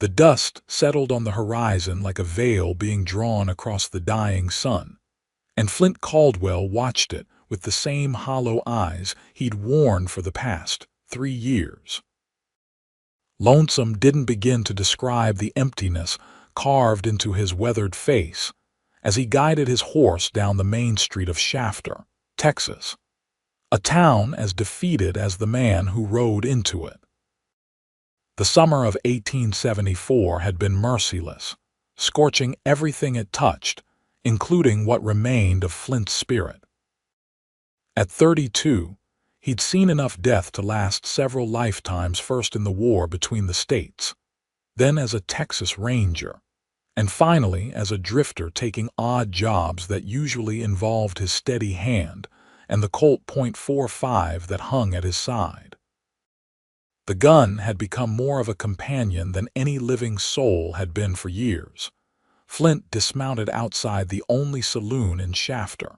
The dust settled on the horizon like a veil being drawn across the dying sun, and Flint Caldwell watched it with the same hollow eyes he'd worn for the past 3 years. Lonesome didn't begin to describe the emptiness carved into his weathered face as he guided his horse down the main street of Shafter, Texas, a town as defeated as the man who rode into it. The summer of 1874 had been merciless, scorching everything it touched, including what remained of Flint's spirit. At 32, he'd seen enough death to last several lifetimes, first in the war between the states, then as a Texas Ranger, and finally as a drifter taking odd jobs that usually involved his steady hand and the Colt .45 that hung at his side. The gun had become more of a companion than any living soul had been for years. Flint dismounted outside the only saloon in Shafter,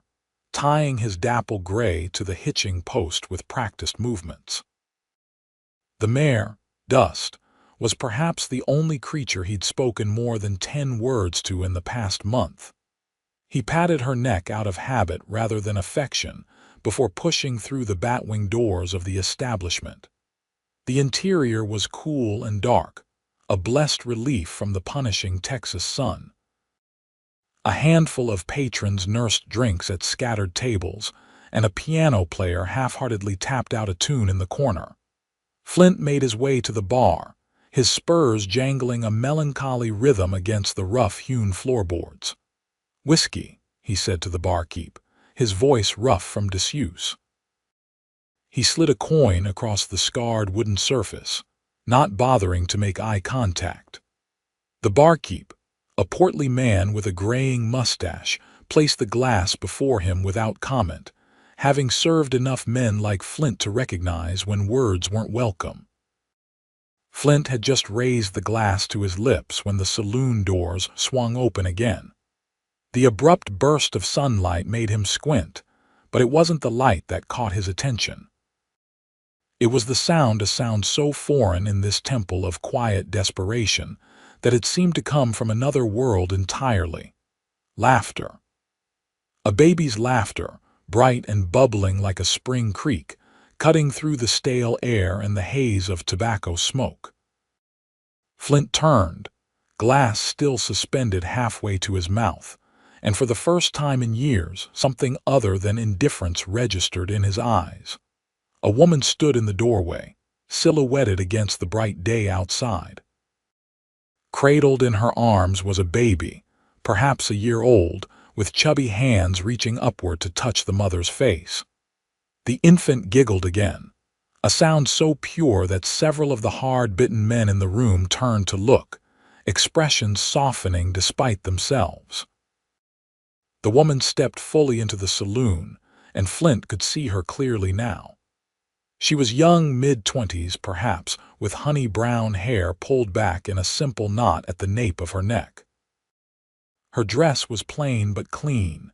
tying his dapple gray to the hitching post with practiced movements. The mare, Dust, was perhaps the only creature he'd spoken more than 10 words to in the past month. He patted her neck out of habit rather than affection before pushing through the batwing doors of the establishment. The interior was cool and dark, a blessed relief from the punishing Texas sun. A handful of patrons nursed drinks at scattered tables, and a piano player half-heartedly tapped out a tune in the corner. Flint made his way to the bar, his spurs jangling a melancholy rhythm against the rough-hewn floorboards. "Whiskey," he said to the barkeep, his voice rough from disuse. He slid a coin across the scarred wooden surface, not bothering to make eye contact. The barkeep, a portly man with a graying mustache, placed the glass before him without comment, having served enough men like Flint to recognize when words weren't welcome. Flint had just raised the glass to his lips when the saloon doors swung open again. The abrupt burst of sunlight made him squint, but it wasn't the light that caught his attention. It was a sound so foreign in this temple of quiet desperation that it seemed to come from another world entirely. Laughter. A baby's laughter, bright and bubbling like a spring creek, cutting through the stale air and the haze of tobacco smoke. Flint turned, glass still suspended halfway to his mouth, and for the first time in years, something other than indifference registered in his eyes. A woman stood in the doorway, silhouetted against the bright day outside. Cradled in her arms was a baby, perhaps a year old, with chubby hands reaching upward to touch the mother's face. The infant giggled again, a sound so pure that several of the hard-bitten men in the room turned to look, expressions softening despite themselves. The woman stepped fully into the saloon, and Flint could see her clearly now. She was young, mid-20s perhaps, with honey-brown hair pulled back in a simple knot at the nape of her neck. Her dress was plain but clean,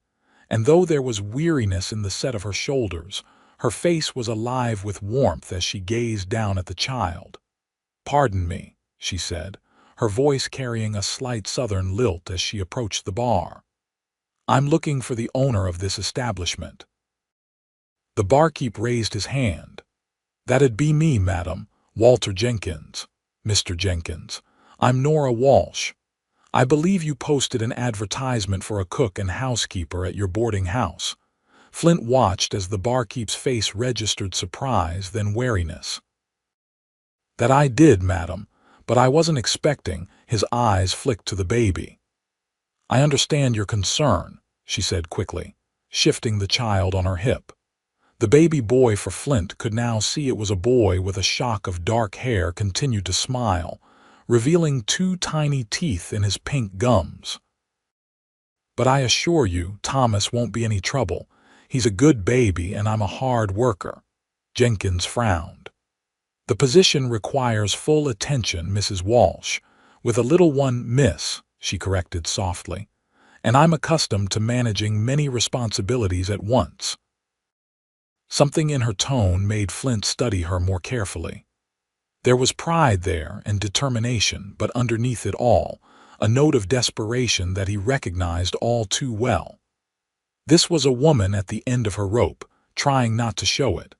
and though there was weariness in the set of her shoulders, her face was alive with warmth as she gazed down at the child. "Pardon me," she said, her voice carrying a slight southern lilt as she approached the bar. "I'm looking for the owner of this establishment." The barkeep raised his hand. "That'd be me, madam, Walter Jenkins. Mr. Jenkins, I'm Nora Walsh. I believe you posted an advertisement for a cook and housekeeper at your boarding house." Flint watched as the barkeep's face registered surprise, then wariness. "That I did, madam, but I wasn't expecting." His eyes flicked to the baby. "I understand your concern," she said quickly, shifting the child on her hip. The baby boy for Flint could now see it was a boy with a shock of dark hair continued to smile, revealing 2 tiny teeth in his pink gums. "But I assure you, Thomas won't be any trouble. He's a good baby and I'm a hard worker." Jenkins frowned. "The position requires full attention, Mrs. Walsh. With a little one, miss," she corrected softly, "and I'm accustomed to managing many responsibilities at once." Something in her tone made Flint study her more carefully. There was pride there and determination, but underneath it all, a note of desperation that he recognized all too well. This was a woman at the end of her rope, trying not to show it.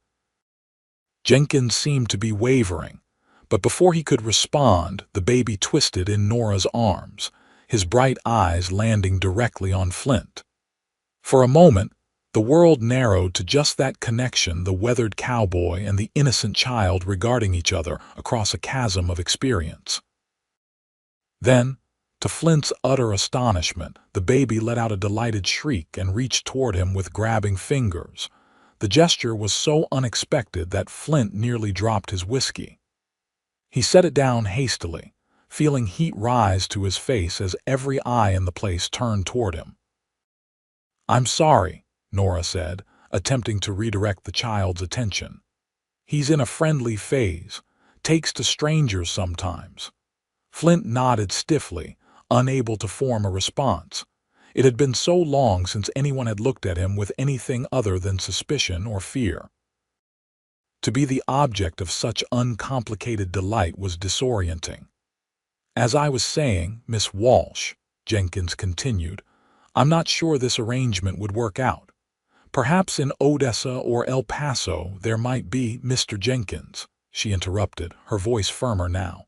Jenkins seemed to be wavering, but before he could respond, the baby twisted in Nora's arms, his bright eyes landing directly on Flint. For a moment, the world narrowed to just that connection, the weathered cowboy and the innocent child regarding each other across a chasm of experience. Then, to Flint's utter astonishment, the baby let out a delighted shriek and reached toward him with grabbing fingers. The gesture was so unexpected that Flint nearly dropped his whiskey. He set it down hastily, feeling heat rise to his face as every eye in the place turned toward him. "I'm sorry," Nora said, attempting to redirect the child's attention. "He's in a friendly phase, takes to strangers sometimes." Flint nodded stiffly, unable to form a response. It had been so long since anyone had looked at him with anything other than suspicion or fear. To be the object of such uncomplicated delight was disorienting. "As I was saying, Miss Walsh," Jenkins continued, "I'm not sure this arrangement would work out. Perhaps in Odessa or El Paso there might be—" "Mr. Jenkins," she interrupted, her voice firmer now.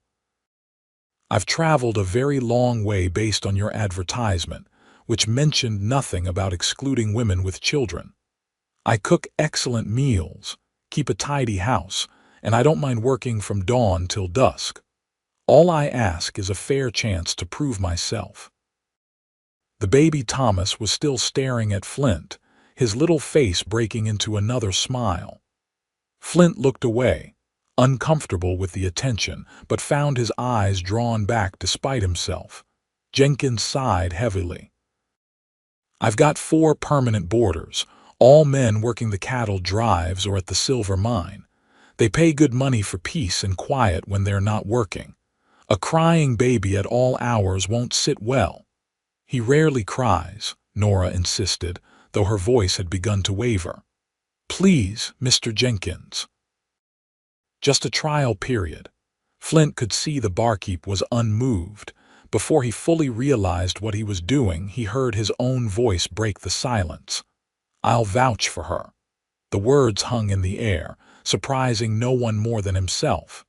"I've traveled a very long way based on your advertisement, which mentioned nothing about excluding women with children. I cook excellent meals, keep a tidy house, and I don't mind working from dawn till dusk. All I ask is a fair chance to prove myself." The baby Thomas was still staring at Flint, his little face breaking into another smile. Flint looked away, uncomfortable with the attention, but found his eyes drawn back despite himself. Jenkins sighed heavily. "I've got 4 permanent boarders, all men working the cattle drives or at the silver mine. They pay good money for peace and quiet when they're not working. A crying baby at all hours won't sit well." "He rarely cries," Nora insisted, though her voice had begun to waver. "Please, Mr. Jenkins." "Just a trial period." Flint could see the barkeep was unmoved. Before he fully realized what he was doing, he heard his own voice break the silence. "I'll vouch for her." The words hung in the air, surprising no one more than himself.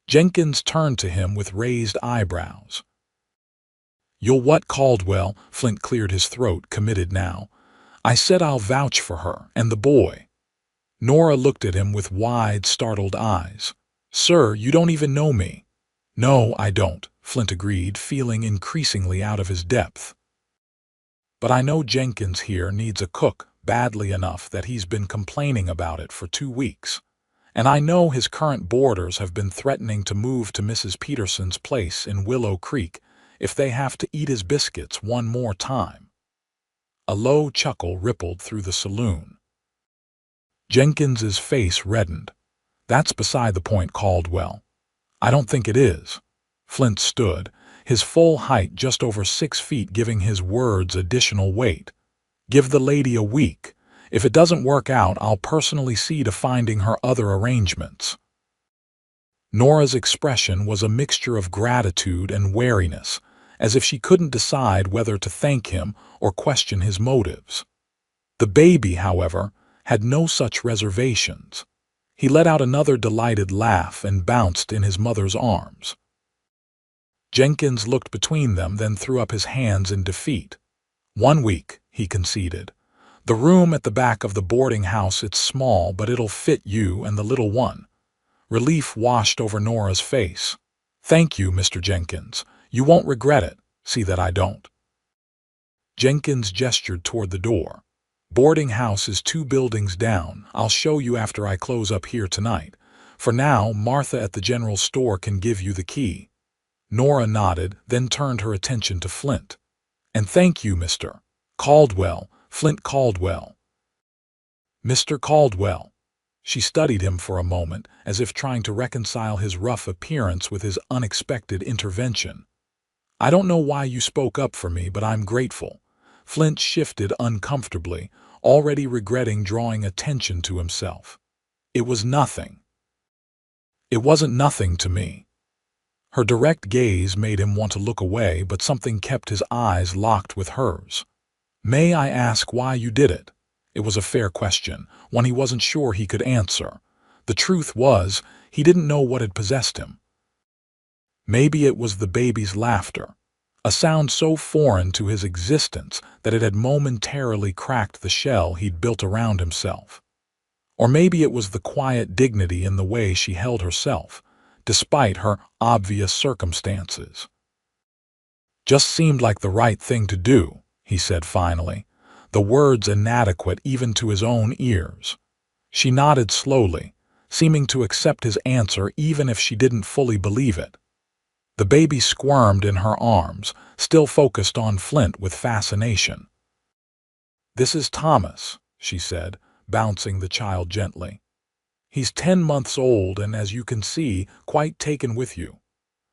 Jenkins turned to him with raised eyebrows. "You'll what, Caldwell?" Flint cleared his throat, committed now. "I said I'll vouch for her, and the boy." Nora looked at him with wide, startled eyes. "Sir, you don't even know me." "No, I don't," Flint agreed, feeling increasingly out of his depth. "But I know Jenkins here needs a cook badly enough that he's been complaining about it for 2 weeks. And I know his current boarders have been threatening to move to Mrs. Peterson's place in Willow Creek if they have to eat his biscuits one more time." A low chuckle rippled through the saloon. Jenkins's face reddened. "That's beside the point, Caldwell." "I don't think it is." Flint stood, his full height just over 6 feet, giving his words additional weight. "Give the lady a week. If it doesn't work out, I'll personally see to finding her other arrangements." Nora's expression was a mixture of gratitude and wariness, as if she couldn't decide whether to thank him or question his motives. The baby, however, had no such reservations. He let out another delighted laugh and bounced in his mother's arms. Jenkins looked between them, then threw up his hands in defeat. 1 week, he conceded. "The room at the back of the boarding house, it's small, but it'll fit you and the little one." Relief washed over Nora's face. "Thank you, Mr. Jenkins. You won't regret it. See that I don't." Jenkins gestured toward the door. "Boarding house is 2 buildings down. I'll show you after I close up here tonight. For now, Martha at the general store can give you the key." Nora nodded, then turned her attention to Flint. "And thank you, Mr. Caldwell, Flint Caldwell." "Mr. Caldwell." She studied him for a moment, as if trying to reconcile his rough appearance with his unexpected intervention. "I don't know why you spoke up for me, but I'm grateful." Flint shifted uncomfortably, already regretting drawing attention to himself. "It was nothing." It wasn't nothing to me." Her direct gaze made him want to look away, but something kept his eyes locked with hers. "May I ask why you did it?" It was a fair question, one he wasn't sure he could answer. The truth was, he didn't know what had possessed him. Maybe it was the baby's laughter, a sound so foreign to his existence that it had momentarily cracked the shell he'd built around himself. Or maybe it was the quiet dignity in the way she held herself, despite her obvious circumstances. "Just seemed like the right thing to do," he said finally, the words inadequate even to his own ears. She nodded slowly, seeming to accept his answer even if she didn't fully believe it. The baby squirmed in her arms, still focused on Flint with fascination. "This is Thomas," she said, bouncing the child gently. "He's 10 months old and, as you can see, quite taken with you."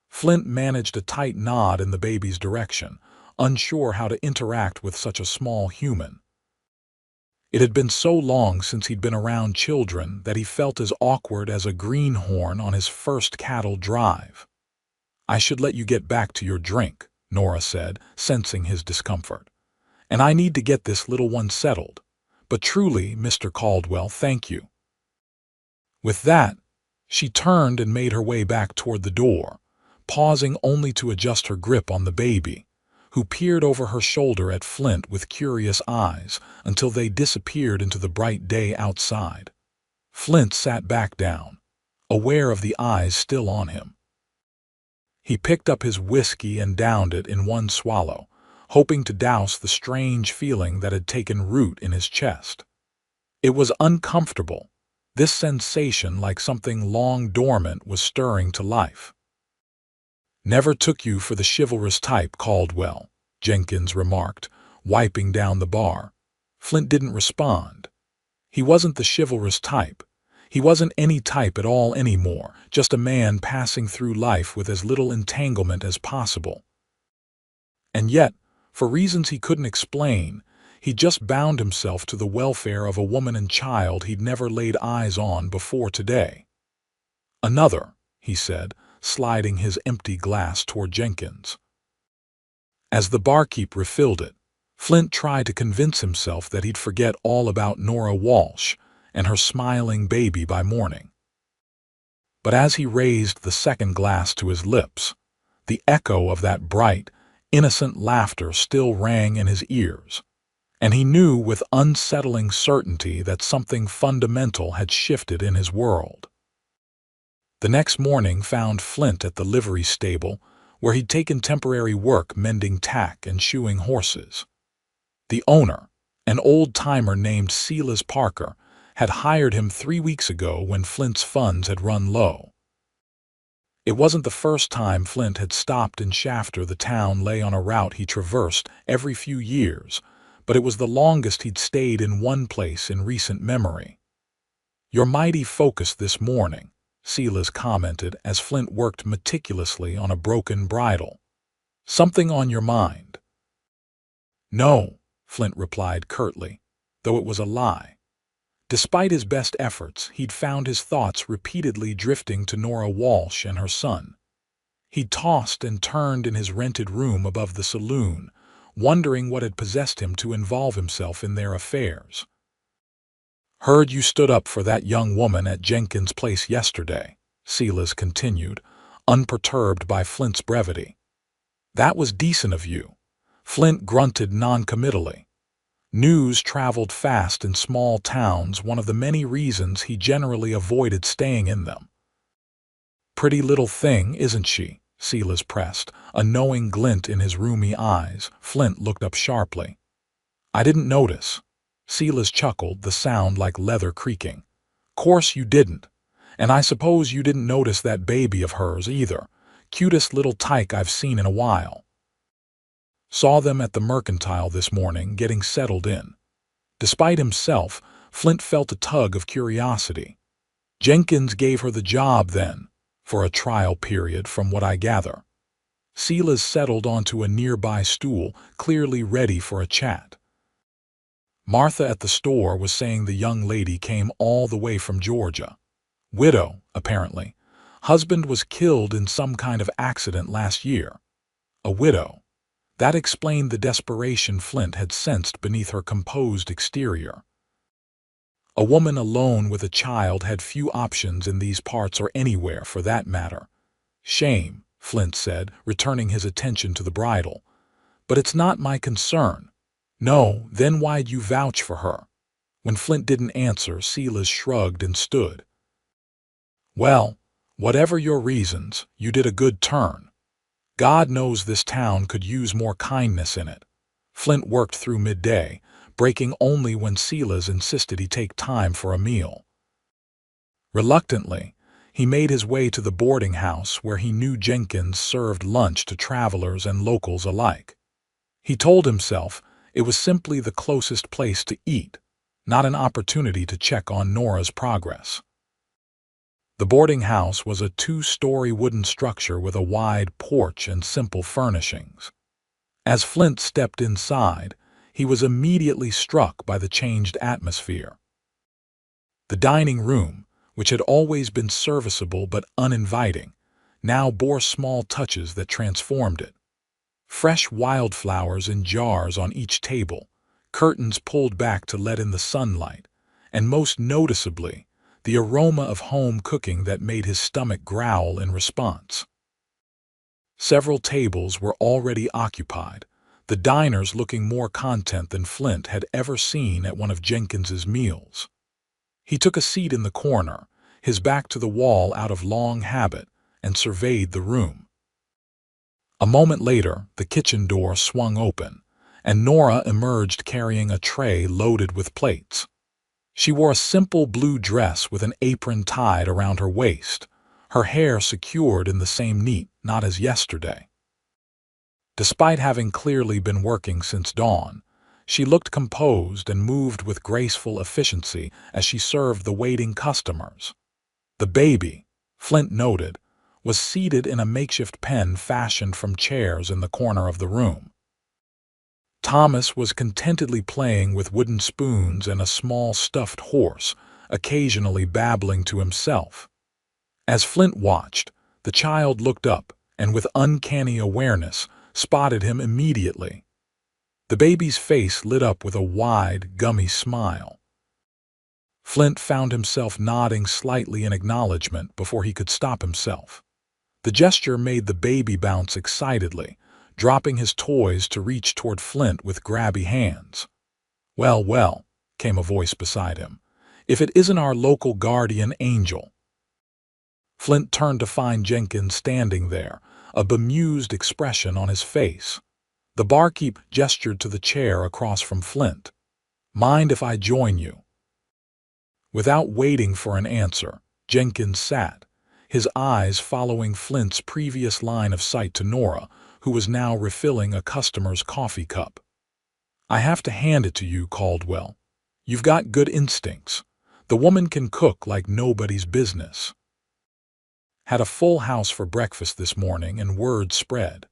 Flint managed a tight nod in the baby's direction, unsure how to interact with such a small human. It had been so long since he'd been around children that he felt as awkward as a greenhorn on his first cattle drive. "I should let you get back to your drink," Nora said, sensing his discomfort. "And I need to get this little one settled. But truly, Mr. Caldwell, thank you." With that, she turned and made her way back toward the door, pausing only to adjust her grip on the baby, who peered over her shoulder at Flint with curious eyes until they disappeared into the bright day outside. Flint sat back down, aware of the eyes still on him. He picked up his whiskey and downed it in one swallow, hoping to douse the strange feeling that had taken root in his chest. It was uncomfortable, this sensation like something long dormant was stirring to life. "Never took you for the chivalrous type, Caldwell," Jenkins remarked, wiping down the bar. Flint didn't respond. He wasn't the chivalrous type. He wasn't any type at all anymore, just a man passing through life with as little entanglement as possible. And yet, for reasons he couldn't explain, he just bound himself to the welfare of a woman and child he'd never laid eyes on before today. "Another," he said, sliding his empty glass toward Jenkins. As the barkeep refilled it, Flint tried to convince himself that he'd forget all about Nora Walsh and her smiling baby by morning. But as he raised the second glass to his lips, the echo of that bright, innocent laughter still rang in his ears, and he knew with unsettling certainty that something fundamental had shifted in his world. The next morning found Flint at the livery stable, where he'd taken temporary work mending tack and shoeing horses. The owner, an old-timer named Silas Parker, had hired him 3 weeks ago when Flint's funds had run low. It wasn't the first time Flint had stopped in Shafter. The town lay on a route he traversed every few years, but it was the longest he'd stayed in one place in recent memory. "You're mighty focused this morning," Silas commented as Flint worked meticulously on a broken bridle. "Something on your mind?" "No," Flint replied curtly, though it was a lie. Despite his best efforts, he'd found his thoughts repeatedly drifting to Nora Walsh and her son. He tossed and turned in his rented room above the saloon, wondering what had possessed him to involve himself in their affairs. "Heard you stood up for that young woman at Jenkins' place yesterday," Silas continued, unperturbed by Flint's brevity. "That was decent of you." Flint grunted noncommittally. News traveled fast in small towns, one of the many reasons he generally avoided staying in them. "Pretty little thing, isn't she?" Silas pressed, a knowing glint in his rheumy eyes. Flint looked up sharply. "I didn't notice." Silas chuckled, the sound like leather creaking. "Course you didn't. And I suppose you didn't notice that baby of hers either. Cutest little tyke I've seen in a while. Saw them at the Mercantile this morning, getting settled in." Despite himself, Flint felt a tug of curiosity. "Jenkins gave her the job then, for a trial period, from what I gather." Silas settled onto a nearby stool, clearly ready for a chat. "Martha at the store was saying the young lady came all the way from Georgia. Widow, apparently. Husband was killed in some kind of accident last year. A widow. That explained the desperation Flint had sensed beneath her composed exterior. A woman alone with a child had few options in these parts or anywhere for that matter. Shame, Flint said, returning his attention to the bridal. But it's not my concern. No, then why'd you vouch for her? When Flint didn't answer, Silas shrugged and stood. Well, whatever your reasons, you did a good turn. God knows this town could use more kindness in it. Flint worked through midday, breaking only when Silas insisted he take time for a meal. Reluctantly, he made his way to the boarding house where he knew Jenkins served lunch to travelers and locals alike. He told himself it was simply the closest place to eat, not an opportunity to check on Nora's progress. The boarding house was a 2-story wooden structure with a wide porch and simple furnishings. As Flint stepped inside, he was immediately struck by the changed atmosphere. The dining room, which had always been serviceable but uninviting, now bore small touches that transformed it. Fresh wildflowers in jars on each table, curtains pulled back to let in the sunlight, and most noticeably, the aroma of home cooking that made his stomach growl in response. Several tables were already occupied, the diners looking more content than Flint had ever seen at one of Jenkins's meals. He took a seat in the corner, his back to the wall out of long habit, and surveyed the room. A moment later, the kitchen door swung open, and Nora emerged carrying a tray loaded with plates. She wore a simple blue dress with an apron tied around her waist, her hair secured in the same neat knot as yesterday. Despite having clearly been working since dawn, she looked composed and moved with graceful efficiency as she served the waiting customers. The baby, Flint noted, was seated in a makeshift pen fashioned from chairs in the corner of the room. Thomas was contentedly playing with wooden spoons and a small stuffed horse, occasionally babbling to himself. As Flint watched, the child looked up and with uncanny awareness spotted him immediately. The baby's face lit up with a wide, gummy smile. Flint found himself nodding slightly in acknowledgement before he could stop himself. The gesture made the baby bounce excitedly, dropping his toys to reach toward Flint with grabby hands. "Well, well," came a voice beside him, "if it isn't our local guardian angel." Flint turned to find Jenkins standing there, a bemused expression on his face. The barkeep gestured to the chair across from Flint. "Mind if I join you?" Without waiting for an answer, Jenkins sat, his eyes following Flint's previous line of sight to Nora, who was now refilling a customer's coffee cup. "I have to hand it to you, Caldwell. You've got good instincts. The woman can cook like nobody's business." Had a full house for breakfast this morning and word spread.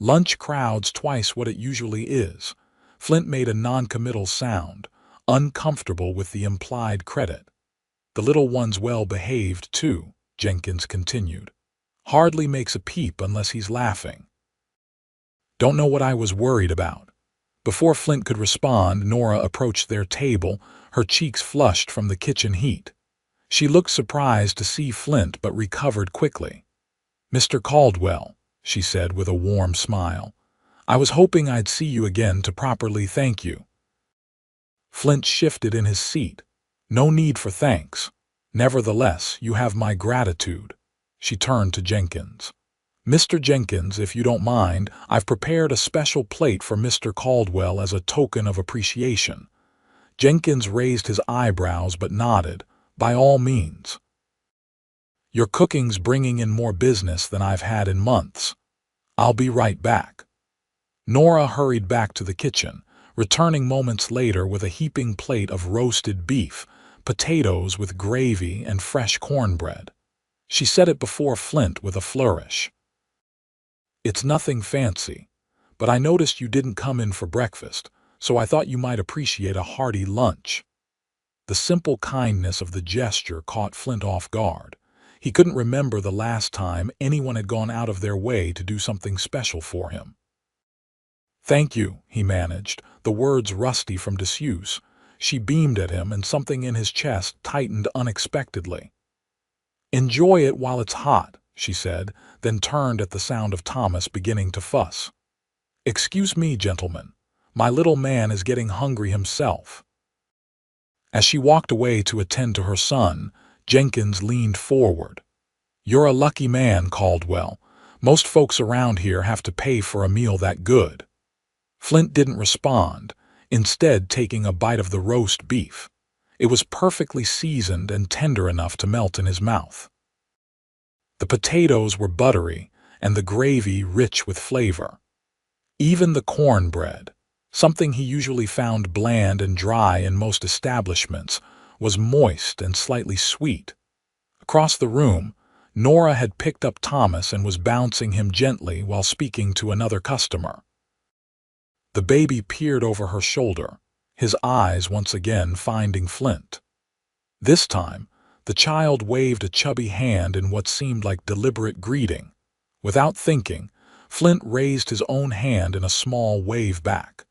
Lunch crowds twice what it usually is. Flint made a non-committal sound, uncomfortable with the implied credit. "The little one's well behaved, too," Jenkins continued. "Hardly makes a peep unless he's laughing." "Don't know what I was worried about." Before Flint could respond, Nora approached their table, her cheeks flushed from the kitchen heat. She looked surprised to see Flint but recovered quickly. "Mr. Caldwell," she said with a warm smile, "I was hoping I'd see you again to properly thank you." Flint shifted in his seat. "No need for thanks. Nevertheless, you have my gratitude." She turned to Jenkins. "Mr. Jenkins, if you don't mind, I've prepared a special plate for Mr. Caldwell as a token of appreciation." Jenkins raised his eyebrows but nodded. "By all means. Your cooking's bringing in more business than I've had in months. I'll be right back." Nora hurried back to the kitchen, returning moments later with a heaping plate of roasted beef, potatoes with gravy, and fresh cornbread. She set it before Flint with a flourish. "It's nothing fancy, but I noticed you didn't come in for breakfast, so I thought you might appreciate a hearty lunch." The simple kindness of the gesture caught Flint off guard. He couldn't remember the last time anyone had gone out of their way to do something special for him. "Thank you," he managed, the words rusty from disuse. She beamed at him, and something in his chest tightened unexpectedly. "Enjoy it while it's hot," she said, then turned at the sound of Thomas beginning to fuss. "Excuse me, gentlemen. My little man is getting hungry himself." As she walked away to attend to her son, Jenkins leaned forward. "You're a lucky man, Caldwell. Most folks around here have to pay for a meal that good." Flint didn't respond, instead taking a bite of the roast beef. It was perfectly seasoned and tender enough to melt in his mouth. The potatoes were buttery, and the gravy rich with flavor. Even the cornbread, something he usually found bland and dry in most establishments, was moist and slightly sweet. Across the room, Nora had picked up Thomas and was bouncing him gently while speaking to another customer. The baby peered over her shoulder, his eyes once again finding Flint. This time, the child waved a chubby hand in what seemed like deliberate greeting. Without thinking, Flint raised his own hand in a small wave back.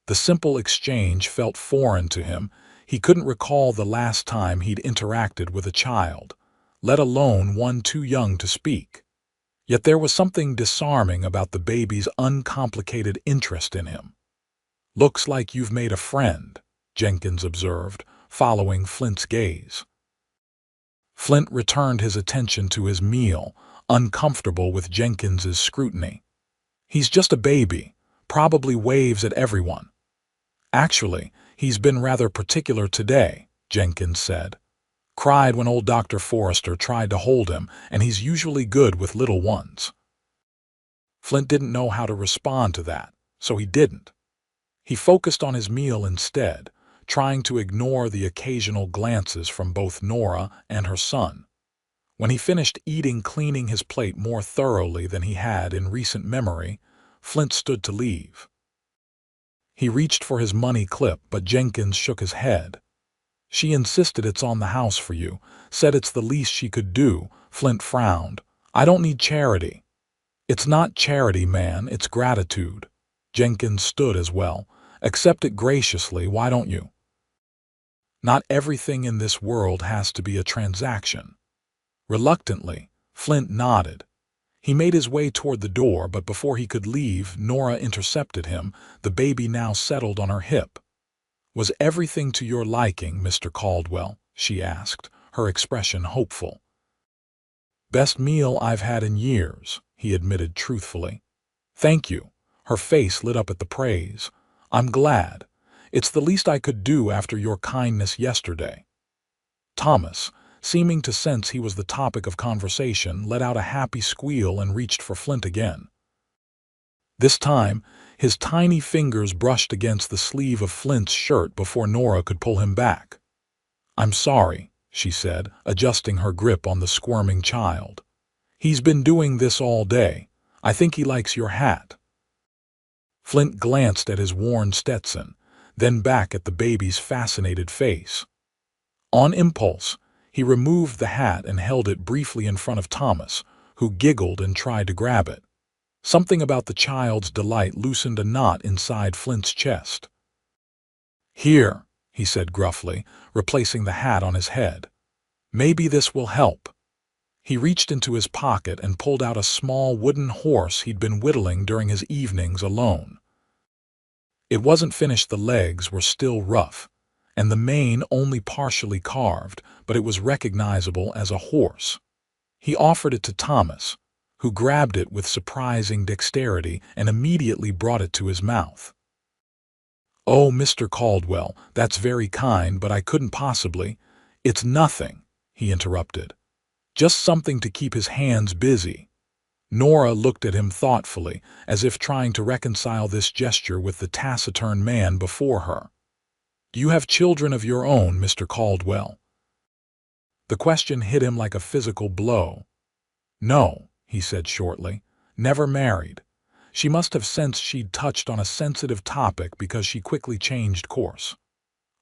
The simple exchange felt foreign to him. He couldn't recall the last time he'd interacted with a child, let alone one too young to speak. Yet there was something disarming about the baby's uncomplicated interest in him. "Looks like you've made a friend," Jenkins observed, following Flint's gaze. Flint returned his attention to his meal, uncomfortable with Jenkins's scrutiny. "He's just a baby, probably waves at everyone." "Actually, he's been rather particular today," Jenkins said. "Cried when old Dr. Forrester tried to hold him, and he's usually good with little ones." Flint didn't know how to respond to that, so he didn't. He focused on his meal instead, trying to ignore the occasional glances from both Nora and her son. When he finished eating, cleaning his plate more thoroughly than he had in recent memory, Flint stood to leave. He reached for his money clip, but Jenkins shook his head. "She insisted it's on the house for you, said it's the least she could do." Flint frowned. "I don't need charity." "It's not charity, man, it's gratitude." Jenkins stood as well. "Accept it graciously, why don't you?" Not everything in this world has to be a transaction. Reluctantly, Flint nodded. He made his way toward the door, but before he could leave, Nora intercepted him, the baby now settled on her hip. "Was everything to your liking, Mr. Caldwell?" she asked, her expression hopeful. "Best meal I've had in years," he admitted truthfully. "Thank you." Her face lit up at the praise. "I'm glad. It's the least I could do after your kindness yesterday." Thomas, seeming to sense he was the topic of conversation, let out a happy squeal and reached for Flint again. This time, his tiny fingers brushed against the sleeve of Flint's shirt before Nora could pull him back. "I'm sorry," she said, adjusting her grip on the squirming child. "He's been doing this all day. I think he likes your hat." Flint glanced at his worn Stetson, then back at the baby's fascinated face. On impulse, he removed the hat and held it briefly in front of Thomas, who giggled and tried to grab it. Something about the child's delight loosened a knot inside Flint's chest. "Here," he said gruffly, replacing the hat on his head. "Maybe this will help." He reached into his pocket and pulled out a small wooden horse he'd been whittling during his evenings alone. It wasn't finished, the legs were still rough, and the mane only partially carved, but it was recognizable as a horse. He offered it to Thomas, who grabbed it with surprising dexterity and immediately brought it to his mouth. "Oh, Mr. Caldwell, that's very kind, but I couldn't possibly—" "It's nothing," he interrupted. "Just something to keep his hands busy." Nora looked at him thoughtfully, as if trying to reconcile this gesture with the taciturn man before her. "Do you have children of your own, Mr. Caldwell?" The question hit him like a physical blow. "No," he said shortly. "Never married." She must have sensed she'd touched on a sensitive topic because she quickly changed course.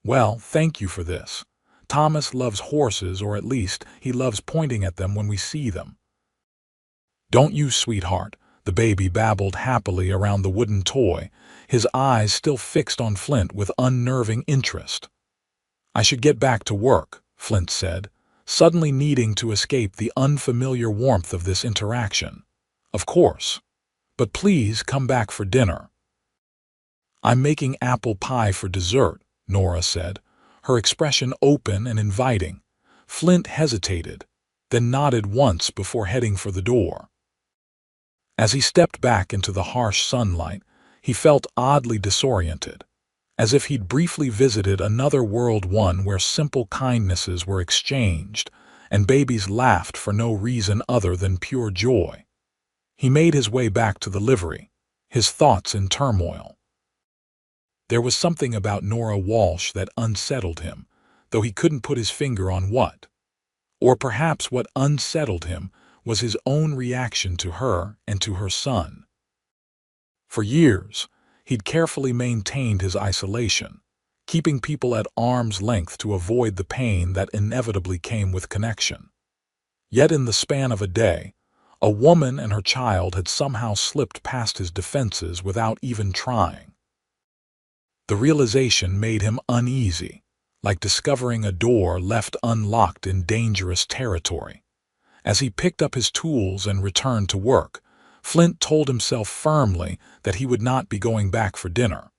"Well, thank you for this." Thomas loves horses, or at least he loves pointing at them when we see them. Don't you, sweetheart? The baby babbled happily around the wooden toy, his eyes still fixed on Flint with unnerving interest. I should get back to work, Flint said, suddenly needing to escape the unfamiliar warmth of this interaction. Of course. But please come back for dinner. I'm making apple pie for dessert, Nora said, her expression open and inviting. Flint hesitated, then nodded once before heading for the door. As he stepped back into the harsh sunlight, he felt oddly disoriented, as if he'd briefly visited another world, one where simple kindnesses were exchanged and babies laughed for no reason other than pure joy. He made his way back to the livery, his thoughts in turmoil. There was something about Nora Walsh that unsettled him, though he couldn't put his finger on what. Or perhaps what unsettled him was his own reaction to her and to her son. For years, he'd carefully maintained his isolation, keeping people at arm's length to avoid the pain that inevitably came with connection. Yet in the span of a day, a woman and her child had somehow slipped past his defenses without even trying. The realization made him uneasy, like discovering a door left unlocked in dangerous territory. As he picked up his tools and returned to work, Flint told himself firmly that he would not be going back for dinner.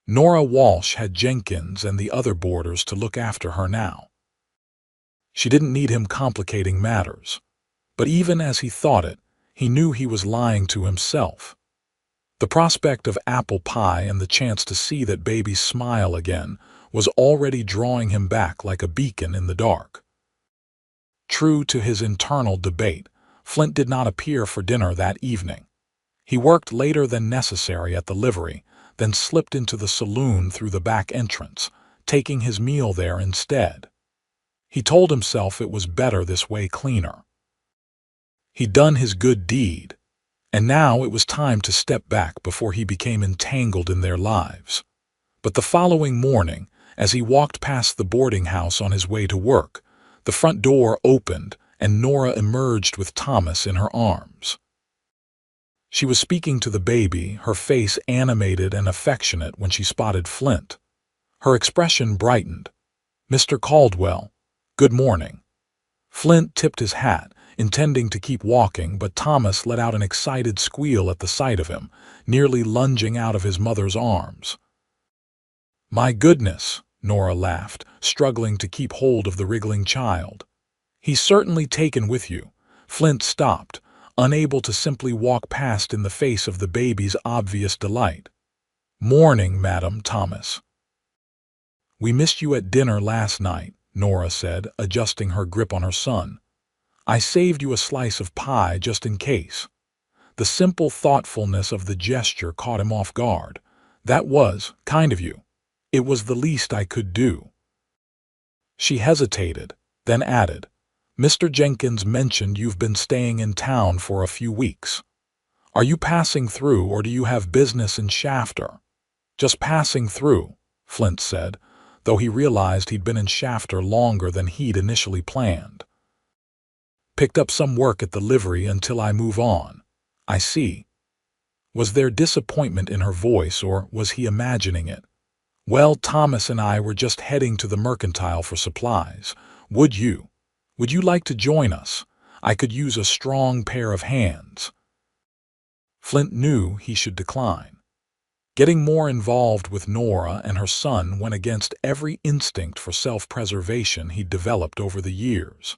Nora Walsh had Jenkins and the other boarders to look after her now. She didn't need him complicating matters. But even as he thought it, he knew he was lying to himself. The prospect of apple pie and the chance to see that baby smile again was already drawing him back like a beacon in the dark. True to his internal debate, Flint did not appear for dinner that evening. He worked later than necessary at the livery, then slipped into the saloon through the back entrance, taking his meal there instead. He told himself it was better this way, cleaner. He'd done his good deed, and now it was time to step back before he became entangled in their lives. But the following morning, as he walked past the boarding house on his way to work, the front door opened and Nora emerged with Thomas in her arms. She was speaking to the baby, her face animated and affectionate when she spotted Flint. Her expression brightened. "Mr. Caldwell, good morning." Flint tipped his hat, intending to keep walking, but Thomas let out an excited squeal at the sight of him, nearly lunging out of his mother's arms. "My goodness," Nora laughed, struggling to keep hold of the wriggling child. "He's certainly taken with you." Flint stopped, unable to simply walk past in the face of the baby's obvious delight. "Morning, Madam Thomas." "We missed you at dinner last night," Nora said, adjusting her grip on her son. "I saved you a slice of pie just in case." The simple thoughtfulness of the gesture caught him off guard. "That was kind of you. It was the least I could do." She hesitated, then added, "Mr. Jenkins mentioned you've been staying in town for a few weeks. Are you passing through, or do you have business in Shafter?" "Just passing through," Flint said, though he realized he'd been in Shafter longer than he'd initially planned. "Picked up some work at the livery until I move on." "I see." Was there disappointment in her voice, or was he imagining it? "Well, Thomas and I were just heading to the mercantile for supplies. Would you like to join us? I could use a strong pair of hands." Flint knew he should decline. Getting more involved with Nora and her son went against every instinct for self-preservation he'd developed over the years.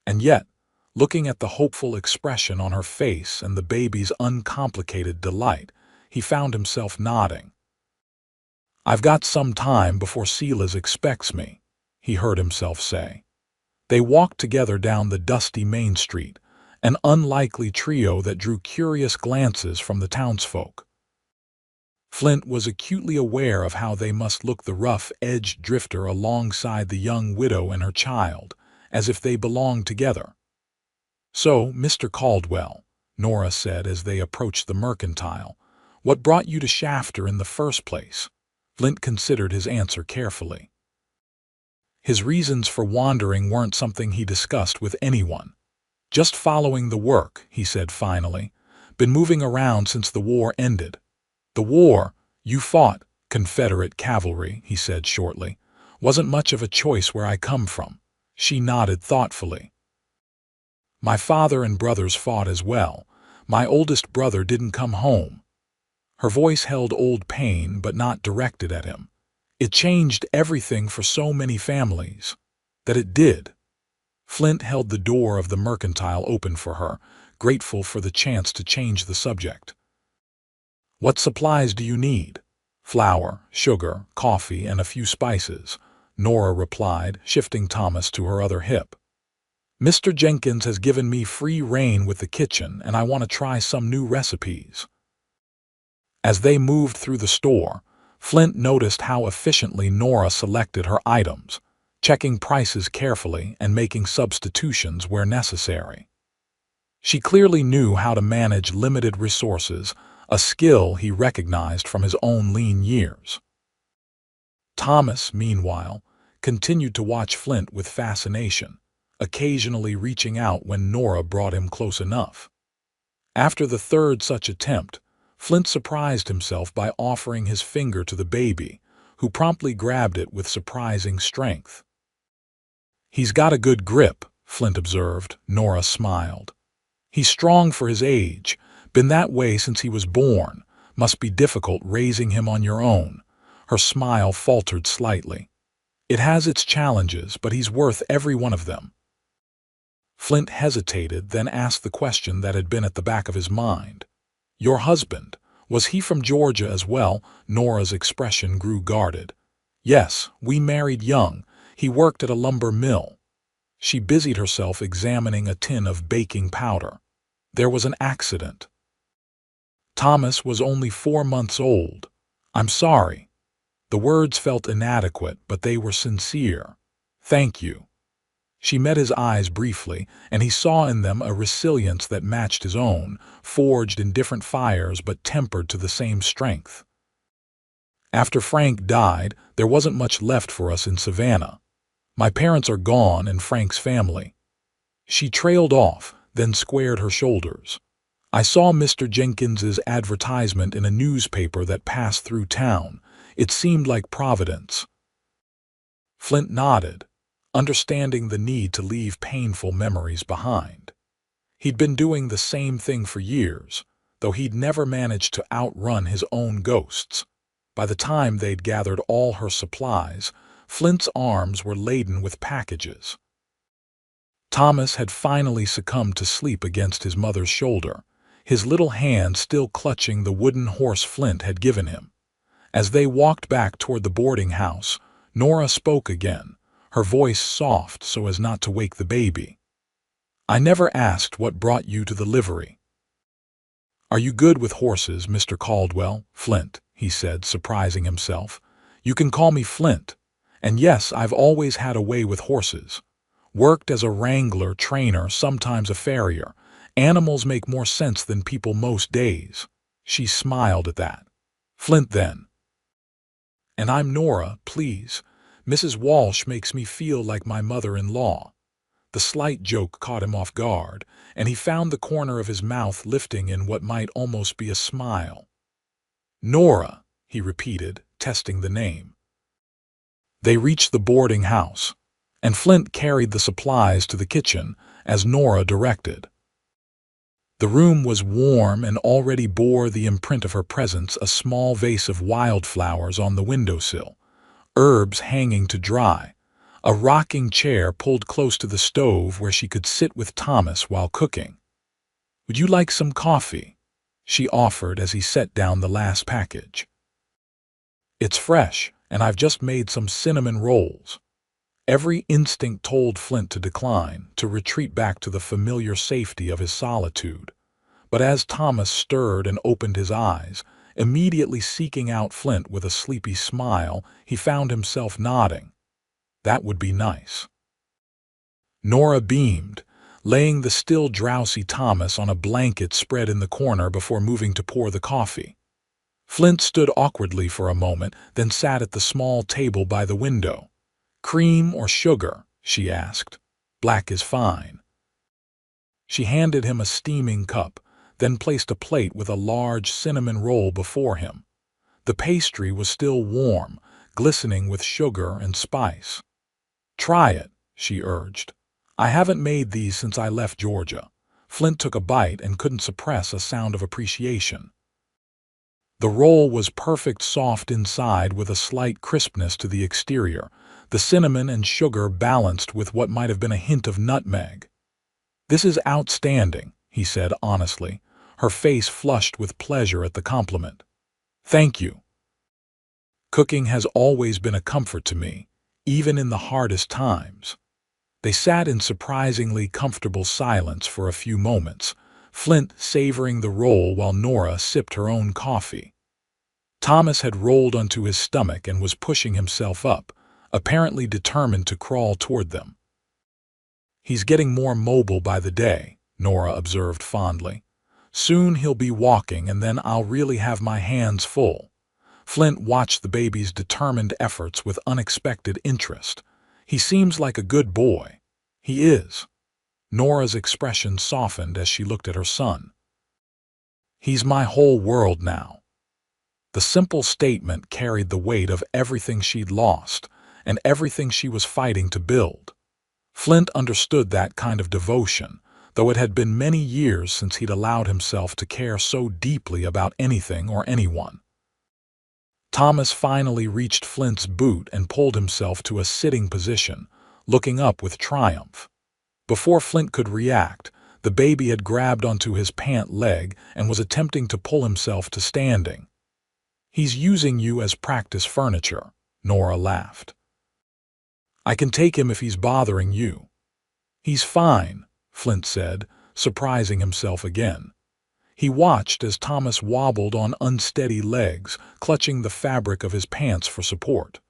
And yet, looking at the hopeful expression on her face and the baby's uncomplicated delight, he found himself nodding. "I've got some time before Silas expects me," he heard himself say. They walked together down the dusty main street, an unlikely trio that drew curious glances from the townsfolk. Flint was acutely aware of how they must look the rough-edged drifter alongside the young widow and her child, as if they belonged together. "So, Mr. Caldwell," Nora said as they approached the mercantile, "what brought you to Shafter in the first place?" Flint considered his answer carefully. His reasons for wandering weren't something he discussed with anyone. "Just following the work," he said finally. "Been moving around since the war ended." "The war? You fought Confederate cavalry," he said shortly. "Wasn't much of a choice where I come from." She nodded thoughtfully. "My father and brothers fought as well. My oldest brother didn't come home." Her voice held old pain, but not directed at him. "It changed everything for so many families." "That it did." Flint held the door of the mercantile open for her, grateful for the chance to change the subject. "What supplies do you need?" "Flour, sugar, coffee, and a few spices," Nora replied, shifting Thomas to her other hip. "Mr. Jenkins has given me free rein with the kitchen, and I want to try some new recipes." As they moved through the store, Flint noticed how efficiently Nora selected her items, checking prices carefully and making substitutions where necessary. She clearly knew how to manage limited resources, a skill he recognized from his own lean years. Thomas, meanwhile, continued to watch Flint with fascination, occasionally reaching out when Nora brought him close enough. After the third such attempt, Flint surprised himself by offering his finger to the baby, who promptly grabbed it with surprising strength. "He's got a good grip," Flint observed. Nora smiled. "He's strong for his age. Been that way since he was born. Must be difficult raising him on your own." Her smile faltered slightly. "It has its challenges, but he's worth every one of them." Flint hesitated, then asked the question that had been at the back of his mind. "Your husband, was he from Georgia as well?" Nora's expression grew guarded. "Yes, we married young. He worked at a lumber mill." She busied herself examining a tin of baking powder. "There was an accident." "Thomas was only 4 months old." "I'm sorry." The words felt inadequate, but they were sincere. "Thank you." She met his eyes briefly, and he saw in them a resilience that matched his own, forged in different fires but tempered to the same strength. "After Frank died, there wasn't much left for us in Savannah. My parents are gone and Frank's family." She trailed off, then squared her shoulders. "I saw Mr. Jenkins's advertisement in a newspaper that passed through town. It seemed like Providence." Flint nodded, understanding the need to leave painful memories behind. He'd been doing the same thing for years, though he'd never managed to outrun his own ghosts. By the time they'd gathered all her supplies, Flint's arms were laden with packages. Thomas had finally succumbed to sleep against his mother's shoulder, his little hand still clutching the wooden horse Flint had given him. As they walked back toward the boarding house, Nora spoke again, her voice soft so as not to wake the baby. "I never asked what brought you to the livery." "Are you good with horses, Mr. Caldwell?" "Flint," he said, surprising himself. "You can call me Flint. And yes, I've always had a way with horses. Worked as a wrangler, trainer, sometimes a farrier. Animals make more sense than people most days." She smiled at that. "Flint, then." "And I'm Nora, please. Mrs. Walsh makes me feel like my mother-in-law." The slight joke caught him off guard, and he found the corner of his mouth lifting in what might almost be a smile. "Nora," he repeated, testing the name. They reached the boarding house, and Flint carried the supplies to the kitchen, as Nora directed. The room was warm and already bore the imprint of her presence, a small vase of wildflowers on the windowsill, herbs hanging to dry, a rocking chair pulled close to the stove where she could sit with Thomas while cooking. "Would you like some coffee?" she offered as he set down the last package. "It's fresh, and I've just made some cinnamon rolls." Every instinct told Flint to decline, to retreat back to the familiar safety of his solitude. But as Thomas stirred and opened his eyes, immediately seeking out Flint with a sleepy smile, he found himself nodding. That would be nice. Nora beamed, laying the still drowsy Thomas on a blanket spread in the corner before moving to pour the coffee. Flint stood awkwardly for a moment, then sat at the small table by the window. "Cream or sugar?" she asked. "Black is fine." She handed him a steaming cup, then placed a plate with a large cinnamon roll before him. The pastry was still warm, glistening with sugar and spice. "Try it," she urged. "I haven't made these since I left Georgia." Flint took a bite and couldn't suppress a sound of appreciation. The roll was perfect, soft inside with a slight crispness to the exterior, the cinnamon and sugar balanced with what might have been a hint of nutmeg. "This is outstanding," he said honestly, her face flushed with pleasure at the compliment. "Thank you. Cooking has always been a comfort to me, even in the hardest times." They sat in surprisingly comfortable silence for a few moments, Flint savoring the roll while Nora sipped her own coffee. Thomas had rolled onto his stomach and was pushing himself up, apparently determined to crawl toward them. "He's getting more mobile by the day," Nora observed fondly. "Soon he'll be walking, and then I'll really have my hands full." Flint watched the baby's determined efforts with unexpected interest. "He seems like a good boy." "He is." Nora's expression softened as she looked at her son. "He's my whole world now." The simple statement carried the weight of everything she'd lost and everything she was fighting to build. Flint understood that kind of devotion, though it had been many years since he'd allowed himself to care so deeply about anything or anyone. Thomas finally reached Flint's boot and pulled himself to a sitting position, looking up with triumph. Before Flint could react, the baby had grabbed onto his pant leg and was attempting to pull himself to standing. "He's using you as practice furniture," Nora laughed. "I can take him if he's bothering you." "He's fine," Flint said, surprising himself again. He watched as Thomas wobbled on unsteady legs, clutching the fabric of his pants for support.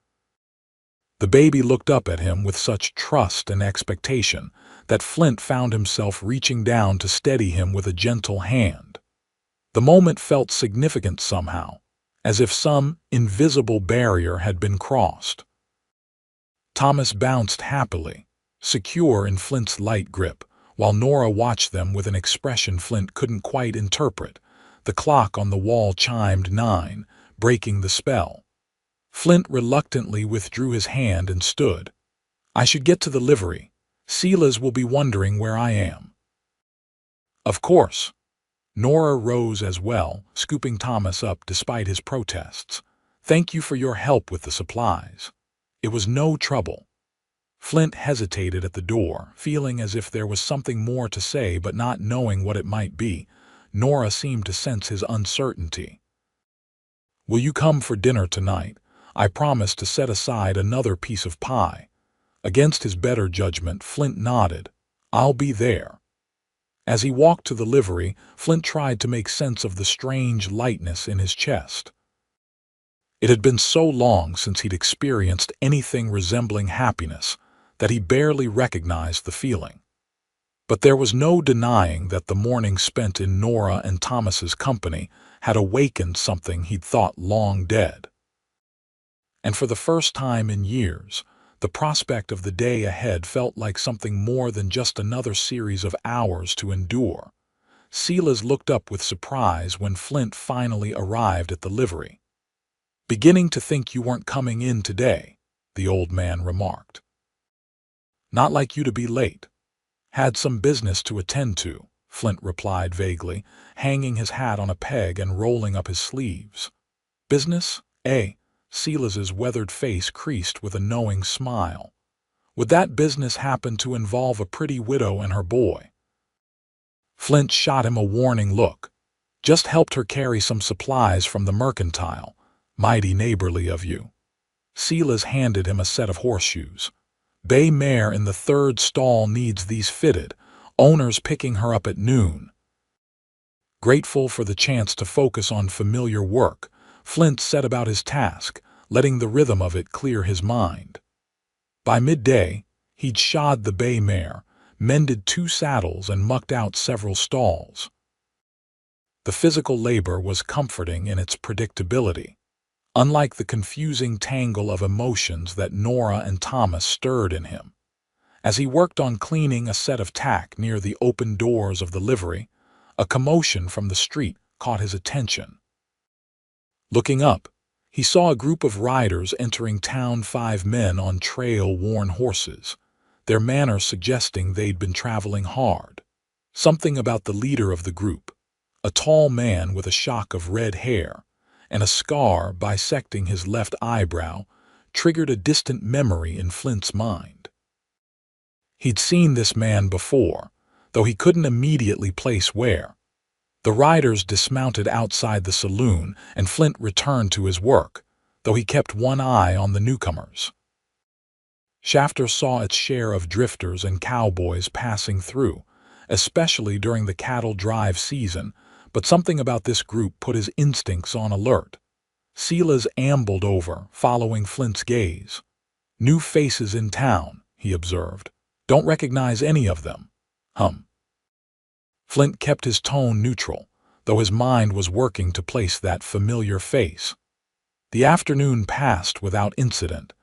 The baby looked up at him with such trust and expectation that Flint found himself reaching down to steady him with a gentle hand. The moment felt significant somehow, as if some invisible barrier had been crossed. Thomas bounced happily, secure in Flint's light grip, while Nora watched them with an expression Flint couldn't quite interpret. The clock on the wall chimed 9, breaking the spell. Flint reluctantly withdrew his hand and stood. "I should get to the livery. Silas will be wondering where I am." "Of course." Nora rose as well, scooping Thomas up despite his protests. "Thank you for your help with the supplies. It was no trouble." Flint hesitated at the door, feeling as if there was something more to say but not knowing what it might be. Nora seemed to sense his uncertainty. "Will you come for dinner tonight? I promise to set aside another piece of pie." Against his better judgment, Flint nodded. "I'll be there." As he walked to the livery, Flint tried to make sense of the strange lightness in his chest. It had been so long since he'd experienced anything resembling happiness that he barely recognized the feeling. But there was no denying that the morning spent in Nora and Thomas's company had awakened something he'd thought long dead. And for the first time in years, the prospect of the day ahead felt like something more than just another series of hours to endure. Silas looked up with surprise when Flint finally arrived at the livery. "Beginning to think you weren't coming in today," the old man remarked. "Not like you to be late." "Had some business to attend to," Flint replied vaguely, hanging his hat on a peg and rolling up his sleeves. "Business, eh?" Silas's weathered face creased with a knowing smile. "Would that business happen to involve a pretty widow and her boy?" Flint shot him a warning look. "Just helped her carry some supplies from the mercantile. Mighty neighborly of you." Silas handed him a set of horseshoes. "Bay mare in the third stall needs these fitted. Owner's picking her up at noon." Grateful for the chance to focus on familiar work, Flint set about his task, letting the rhythm of it clear his mind. By midday, he'd shod the bay mare, mended 2 saddles, and mucked out several stalls. The physical labor was comforting in its predictability. unlike the confusing tangle of emotions that Nora and Thomas stirred in him. As he worked on cleaning a set of tack near the open doors of the livery, a commotion from the street caught his attention. Looking up, he saw a group of riders entering town, 5 men on trail-worn horses, their manner suggesting they'd been traveling hard. Something about the leader of the group, a tall man with a shock of red hair and a scar bisecting his left eyebrow, triggered a distant memory in Flint's mind. He'd seen this man before, though he couldn't immediately place where. The riders dismounted outside the saloon, and Flint returned to his work, though he kept one eye on the newcomers. Shafter saw its share of drifters and cowboys passing through, especially during the cattle drive season, but something about this group put his instincts on alert. Silas ambled over, following Flint's gaze. "New faces in town," he observed. "Don't recognize any of them." Flint kept his tone neutral, though his mind was working to place that familiar face. The afternoon passed without incident,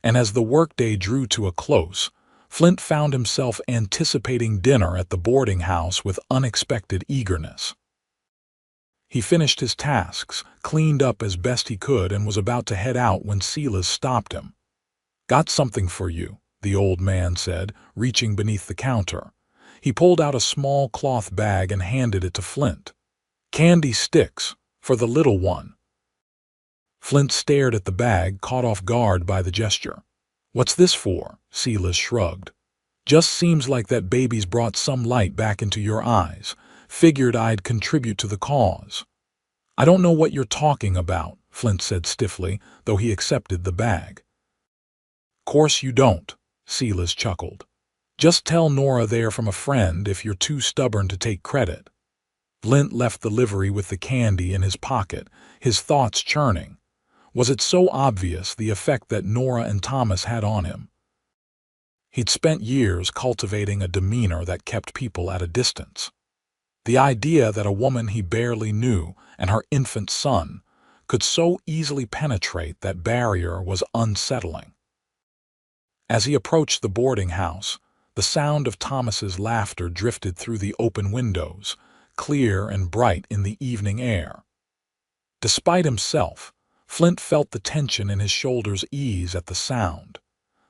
and as the workday drew to a close, Flint found himself anticipating dinner at the boarding house with unexpected eagerness. He finished his tasks, cleaned up as best he could, and was about to head out when Silas stopped him. "Got something for you," the old man said, reaching beneath the counter. He pulled out a small cloth bag and handed it to Flint. "Candy sticks, for the little one." Flint stared at the bag, caught off guard by the gesture. "What's this for?" Silas shrugged. "Just seems like that baby's brought some light back into your eyes. Figured I'd contribute to the cause." "I don't know what you're talking about," Flint said stiffly, though he accepted the bag. "Course you don't," Silas chuckled. "Just tell Nora they're from a friend if you're too stubborn to take credit." Flint left the livery with the candy in his pocket, his thoughts churning. Was it so obvious, the effect that Nora and Thomas had on him? He'd spent years cultivating a demeanor that kept people at a distance. The idea that a woman he barely knew and her infant son could so easily penetrate that barrier was unsettling. As he approached the boarding house, the sound of Thomas's laughter drifted through the open windows, clear and bright in the evening air. Despite himself, Flint felt the tension in his shoulders ease at the sound.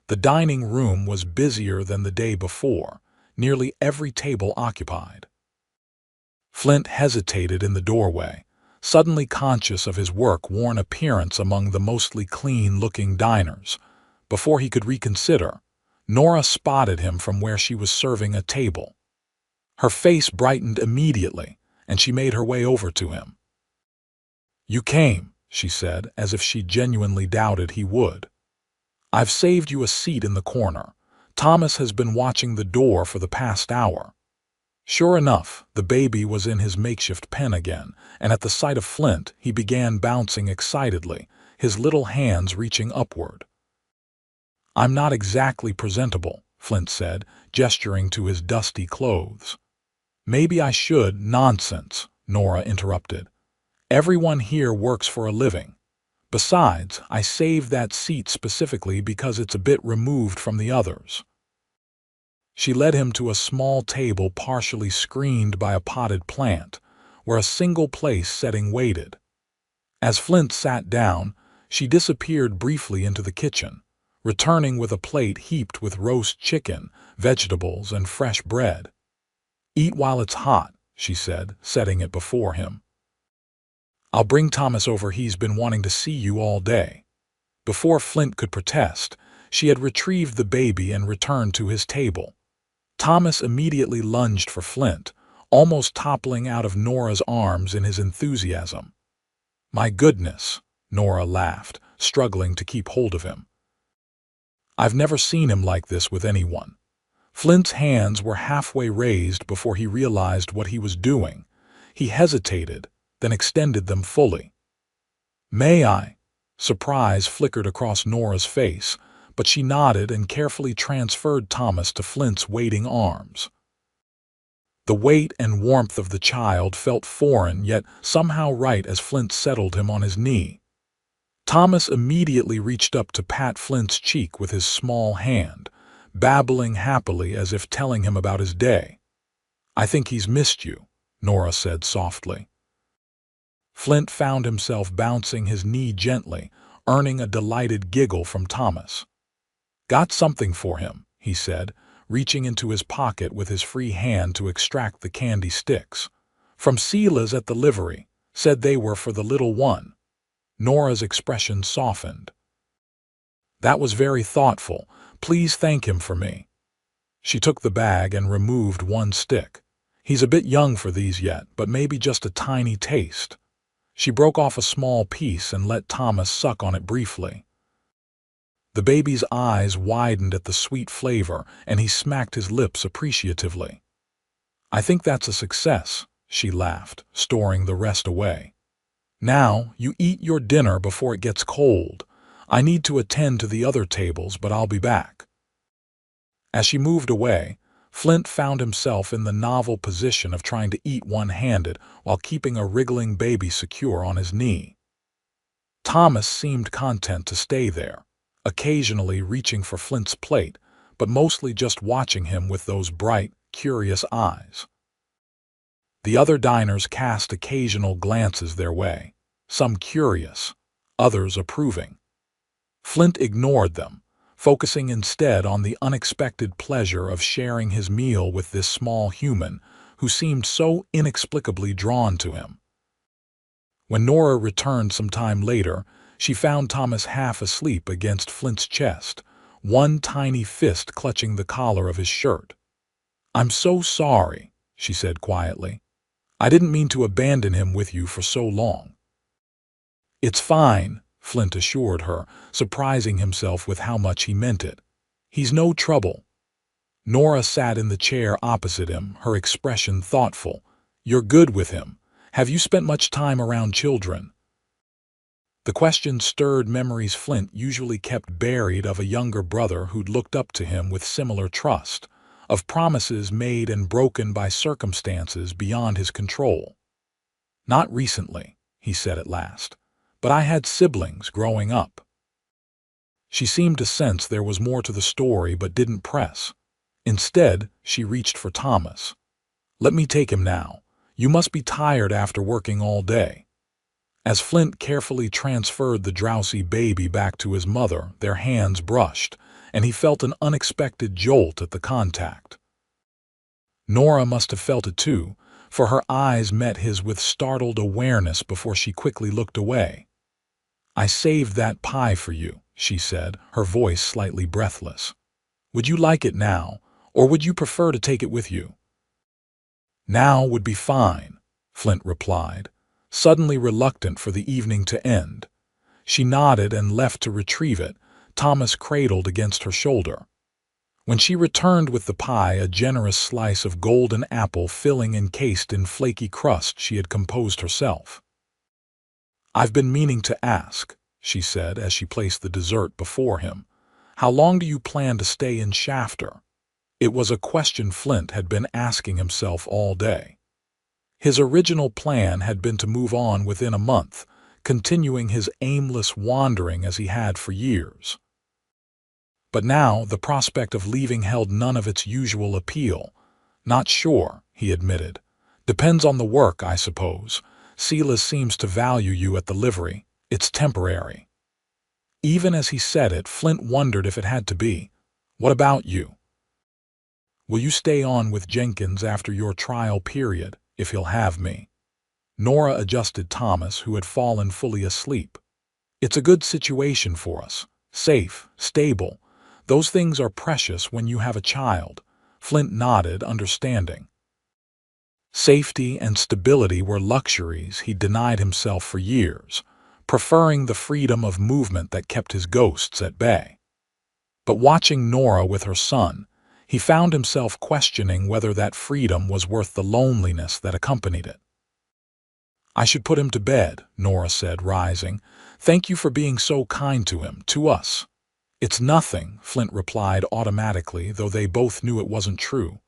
The dining room was busier than the day before, nearly every table occupied. Flint hesitated in the doorway, suddenly conscious of his work-worn appearance among the mostly clean-looking diners. Before he could reconsider, Nora spotted him from where she was serving a table. Her face brightened immediately, and she made her way over to him. "You came," she said, as if she genuinely doubted he would. "I've saved you a seat in the corner. Thomas has been watching the door for the past hour." Sure enough, the baby was in his makeshift pen again, and at the sight of Flint, he began bouncing excitedly, his little hands reaching upward. "I'm not exactly presentable," Flint said, gesturing to his dusty clothes. "Maybe I should—" "Nonsense," Nora interrupted. "Everyone here works for a living. Besides, I saved that seat specifically because it's a bit removed from the others." She led him to a small table partially screened by a potted plant, where a single-place setting waited. As Flint sat down, she disappeared briefly into the kitchen, returning with a plate heaped with roast chicken, vegetables, and fresh bread. "Eat while it's hot," she said, setting it before him. "I'll bring Thomas over. He's been wanting to see you all day." Before Flint could protest, she had retrieved the baby and returned to his table. Thomas immediately lunged for Flint, almost toppling out of Nora's arms in his enthusiasm. "My goodness," Nora laughed, struggling to keep hold of him. "I've never seen him like this with anyone." Flint's hands were halfway raised before he realized what he was doing. He hesitated, then extended them fully. "May I?" Surprise flickered across Nora's face, but she nodded and carefully transferred Thomas to Flint's waiting arms. The weight and warmth of the child felt foreign, yet somehow right as Flint settled him on his knee. Thomas immediately reached up to pat Flint's cheek with his small hand, babbling happily as if telling him about his day. "I think he's missed you," Nora said softly. Flint found himself bouncing his knee gently, earning a delighted giggle from Thomas. "Got something for him," he said, reaching into his pocket with his free hand to extract the candy sticks. "From Sela's at the livery. Said they were for the little one." Nora's expression softened. "That was very thoughtful. Please thank him for me." She took the bag and removed one stick. "He's a bit young for these yet, but maybe just a tiny taste." She broke off a small piece and let Thomas suck on it briefly. The baby's eyes widened at the sweet flavor, and he smacked his lips appreciatively. "I think that's a success," she laughed, storing the rest away. "Now, you eat your dinner before it gets cold. I need to attend to the other tables, but I'll be back." As she moved away, Flint found himself in the novel position of trying to eat one-handed while keeping a wriggling baby secure on his knee. Thomas seemed content to stay there, occasionally reaching for Flint's plate, but mostly just watching him with those bright, curious eyes. The other diners cast occasional glances their way, some curious, others approving. Flint ignored them, focusing instead on the unexpected pleasure of sharing his meal with this small human who seemed so inexplicably drawn to him. When Nora returned some time later, she found Thomas half asleep against Flint's chest, one tiny fist clutching the collar of his shirt. "I'm so sorry," she said quietly. "I didn't mean to abandon him with you for so long." "It's fine," Flint assured her, surprising himself with how much he meant it. "He's no trouble." Nora sat in the chair opposite him, her expression thoughtful. "You're good with him. Have you spent much time around children?" The question stirred memories Flint usually kept buried of a younger brother who'd looked up to him with similar trust, of promises made and broken by circumstances beyond his control. "Not recently," he said at last, "but I had siblings growing up." She seemed to sense there was more to the story but didn't press. Instead, she reached for Thomas. "Let me take him now. You must be tired after working all day." As Flint carefully transferred the drowsy baby back to his mother, their hands brushed, and he felt an unexpected jolt at the contact. Nora must have felt it too, for her eyes met his with startled awareness before she quickly looked away. "I saved that pie for you," she said, her voice slightly breathless. "Would you like it now, or would you prefer to take it with you?" "Now would be fine," Flint replied, suddenly reluctant for the evening to end. She nodded and left to retrieve it, Thomas cradled against her shoulder. When she returned with the pie, a generous slice of golden apple filling encased in flaky crust she had composed herself. "I've been meaning to ask," she said as she placed the dessert before him. "How long do you plan to stay in Shafter?" It was a question Flint had been asking himself all day. His original plan had been to move on within a month, continuing his aimless wandering as he had for years. But now the prospect of leaving held none of its usual appeal. "Not sure," he admitted. "Depends on the work, I suppose. Sela seems to value you at the livery. It's temporary." Even as he said it, Flint wondered if it had to be. "What about you? Will you stay on with Jenkins after your trial period, if he'll have me?" Nora adjusted Thomas, who had fallen fully asleep. "It's a good situation for us. Safe, stable. Those things are precious when you have a child." Flint nodded, understanding. Safety and stability were luxuries he denied himself for years, preferring the freedom of movement that kept his ghosts at bay. But watching Nora with her son, he found himself questioning whether that freedom was worth the loneliness that accompanied it. "I should put him to bed," Nora said, rising. "Thank you for being so kind to him, to us." "It's nothing," Flint replied automatically, though they both knew it wasn't true.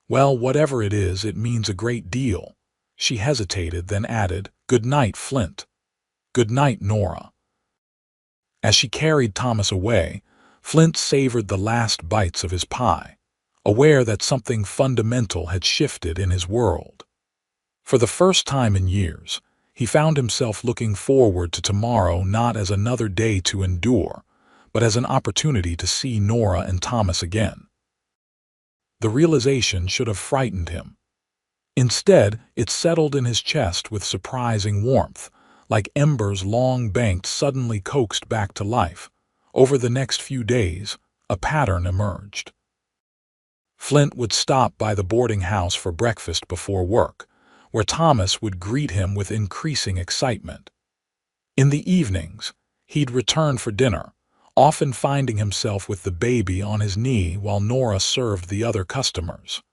"Well, whatever it is, it means a great deal." She hesitated, then added, "Good night, Flint." "Good night, Nora." As she carried Thomas away, Flint savored the last bites of his pie, aware that something fundamental had shifted in his world. For the first time in years, he found himself looking forward to tomorrow not as another day to endure, but as an opportunity to see Nora and Thomas again. The realization should have frightened him. Instead, it settled in his chest with surprising warmth, like embers long banked suddenly coaxed back to life. Over the next few days, a pattern emerged. Flint would stop by the boarding house for breakfast before work, where Thomas would greet him with increasing excitement. In the evenings, he'd return for dinner, often finding himself with the baby on his knee while Nora served the other customers.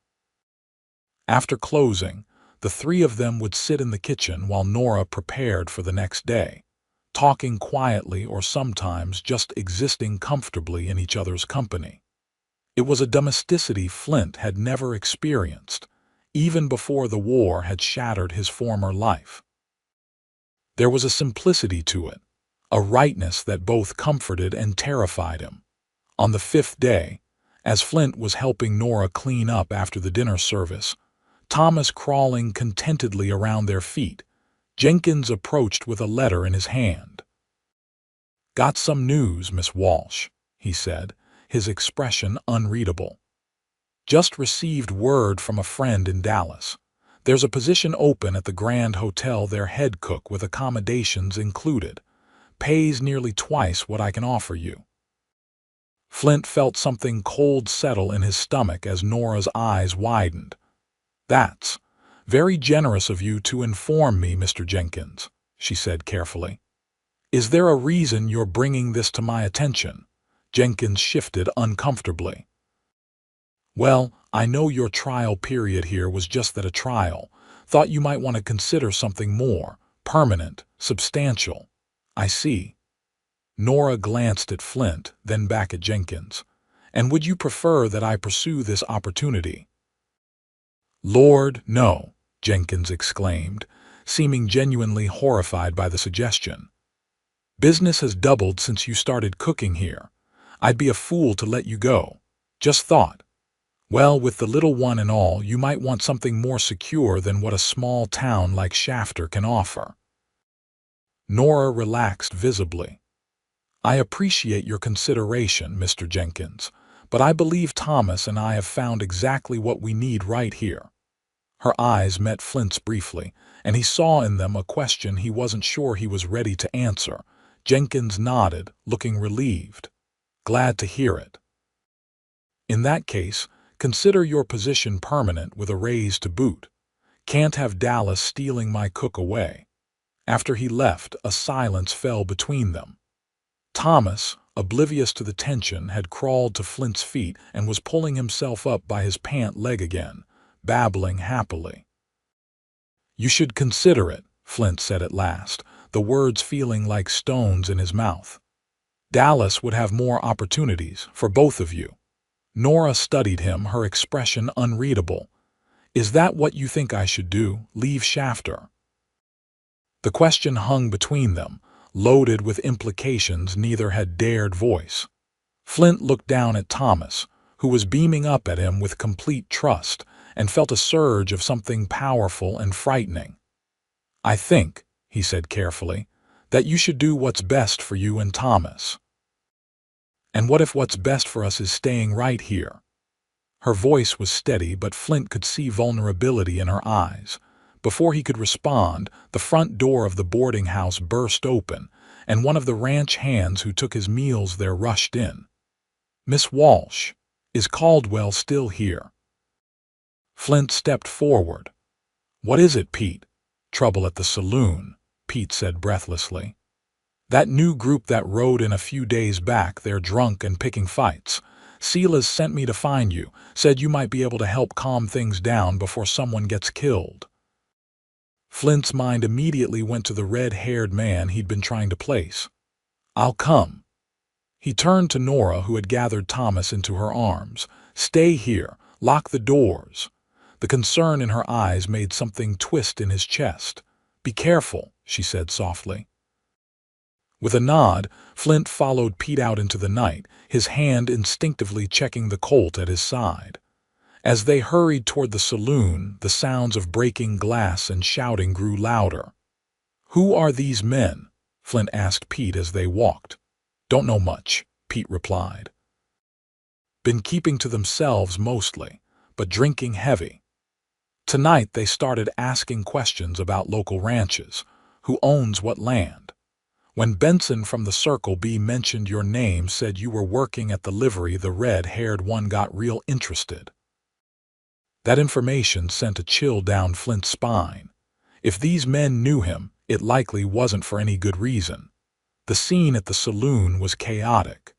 After closing, the three of them would sit in the kitchen while Nora prepared for the next day, talking quietly or sometimes just existing comfortably in each other's company. It was a domesticity Flint had never experienced, even before the war had shattered his former life. There was a simplicity to it, a rightness that both comforted and terrified him. On the fifth day, as Flint was helping Nora clean up after the dinner service, Thomas crawling contentedly around their feet, Jenkins approached with a letter in his hand. "Got some news, Miss Walsh," he said, his expression unreadable. "Just received word from a friend in Dallas. There's a position open at the Grand Hotel, their head cook with accommodations included. Pays nearly twice what I can offer you." Flint felt something cold settle in his stomach as Nora's eyes widened. "That's very generous of you to inform me, Mr. Jenkins," she said carefully. "Is there a reason you're bringing this to my attention?" Jenkins shifted uncomfortably. "Well, I know your trial period here was just that, a trial. Thought you might want to consider something more permanent, substantial." "I see." Nora glanced at Flint, then back at Jenkins. "And would you prefer that I pursue this opportunity?" "Lord, no," Jenkins exclaimed, seeming genuinely horrified by the suggestion. "Business has doubled since you started cooking here. I'd be a fool to let you go. Just thought. Well, with the little one and all, you might want something more secure than what a small town like Shafter can offer." Nora relaxed visibly. "I appreciate your consideration, Mr. Jenkins, but I believe Thomas and I have found exactly what we need right here." Her eyes met Flint's briefly, and he saw in them a question he wasn't sure he was ready to answer. Jenkins nodded, looking relieved. "Glad to hear it. In that case, consider your position permanent with a raise to boot. Can't have Dallas stealing my cook away." After he left, a silence fell between them. Thomas, oblivious to the tension, had crawled to Flint's feet and was pulling himself up by his pant leg again, babbling happily. "You should consider it," Flint said at last, the words feeling like stones in his mouth. "Dallas would have more opportunities for both of you." Nora studied him, her expression unreadable. "Is that what you think I should do, leave Shafter?" The question hung between them, loaded with implications neither had dared voice. Flint looked down at Thomas, who was beaming up at him with complete trust, and felt a surge of something powerful and frightening. "I think," he said carefully, "that you should do what's best for you and Thomas." "And what if what's best for us is staying right here?" Her voice was steady, but Flint could see vulnerability in her eyes. Before he could respond, the front door of the boarding house burst open, and one of the ranch hands who took his meals there rushed in. "Miss Walsh, is Caldwell still here?" Flint stepped forward. "What is it, Pete?" "Trouble at the saloon," Pete said breathlessly. "That new group that rode in a few days back, they're drunk and picking fights. Silas sent me to find you, said you might be able to help calm things down before someone gets killed." Flint's mind immediately went to the red-haired man he'd been trying to place. "I'll come." He turned to Nora, who had gathered Thomas into her arms. "Stay here. Lock the doors." The concern in her eyes made something twist in his chest. "Be careful," she said softly. With a nod, Flint followed Pete out into the night, his hand instinctively checking the Colt at his side. As they hurried toward the saloon, the sounds of breaking glass and shouting grew louder. "Who are these men?" Flint asked Pete as they walked. "Don't know much," Pete replied. "Been keeping to themselves mostly, but drinking heavy." Tonight they started asking questions about local ranches. Who owns what land? When Benson from the Circle B mentioned your name, said you were working at the livery, the red-haired one got real interested. That information sent a chill down Flint's spine. If these men knew him, it likely wasn't for any good reason. The scene at the saloon was chaotic.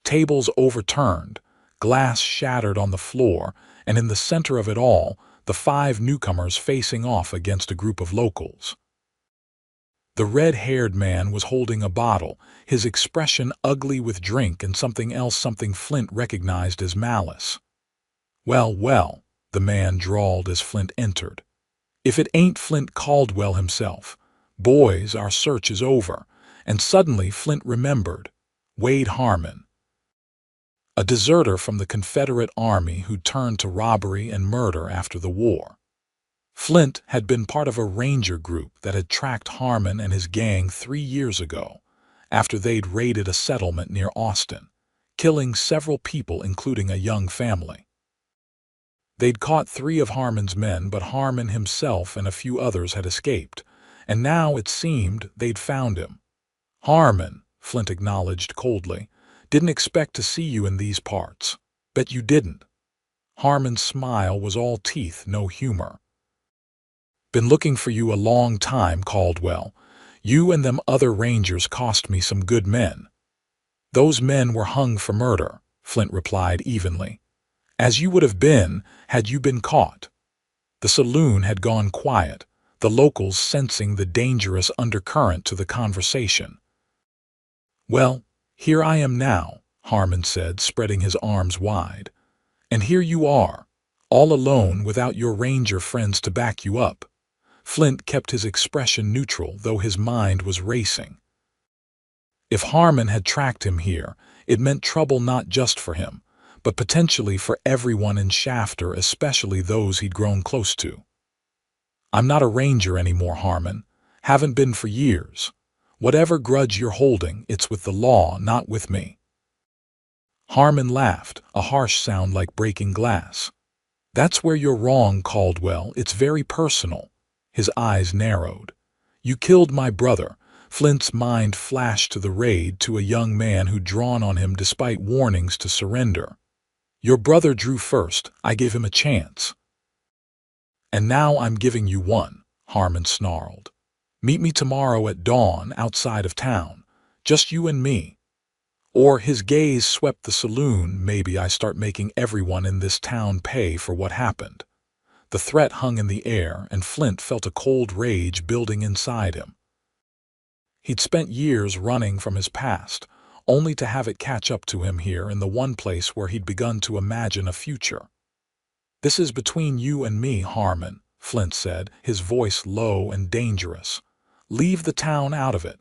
Tables overturned, glass shattered on the floor, and in the center of it all, the 5 newcomers facing off against a group of locals. The red-haired man was holding a bottle, his expression ugly with drink and something else, something Flint recognized as malice. "Well, well," the man drawled as Flint entered. "If it ain't Flint Caldwell himself. Boys, our search is over." And suddenly Flint remembered. Wade Harmon, a deserter from the Confederate Army who turned to robbery and murder after the war. Flint had been part of a ranger group that had tracked Harmon and his gang 3 years ago, after they'd raided a settlement near Austin, killing several people including a young family. They'd caught 3 of Harmon's men, but Harmon himself and a few others had escaped, and now it seemed they'd found him. "Harmon," Flint acknowledged coldly, "didn't expect to see you in these parts. Bet you didn't." Harmon's smile was all teeth, no humor. "Been looking for you a long time, Caldwell. You and them other rangers cost me some good men." "Those men were hung for murder," Flint replied evenly. "As you would have been had you been caught." The saloon had gone quiet, the locals sensing the dangerous undercurrent to the conversation. "Well, here I am now," Harmon said, spreading his arms wide. "And here you are, all alone without your ranger friends to back you up." Flint kept his expression neutral, though his mind was racing. If Harmon had tracked him here, it meant trouble not just for him, but potentially for everyone in Shafter, especially those he'd grown close to. "I'm not a ranger anymore, Harmon. Haven't been for years. Whatever grudge you're holding, it's with the law, not with me." Harmon laughed, a harsh sound like breaking glass. "That's where you're wrong, Caldwell. It's very personal." His eyes narrowed. "You killed my brother." Flint's mind flashed to the raid, to a young man who'd drawn on him despite warnings to surrender. "Your brother drew first. I gave him a chance." "And now I'm giving you one," Harmon snarled. "Meet me tomorrow at dawn outside of town. Just you and me." Or his gaze swept the saloon. "Maybe I start making everyone in this town pay for what happened." The threat hung in the air, and Flint felt a cold rage building inside him. He'd spent years running from his past, only to have it catch up to him here in the one place where he'd begun to imagine a future. "This is between you and me, Harmon," Flint said, his voice low and dangerous. "Leave the town out of it.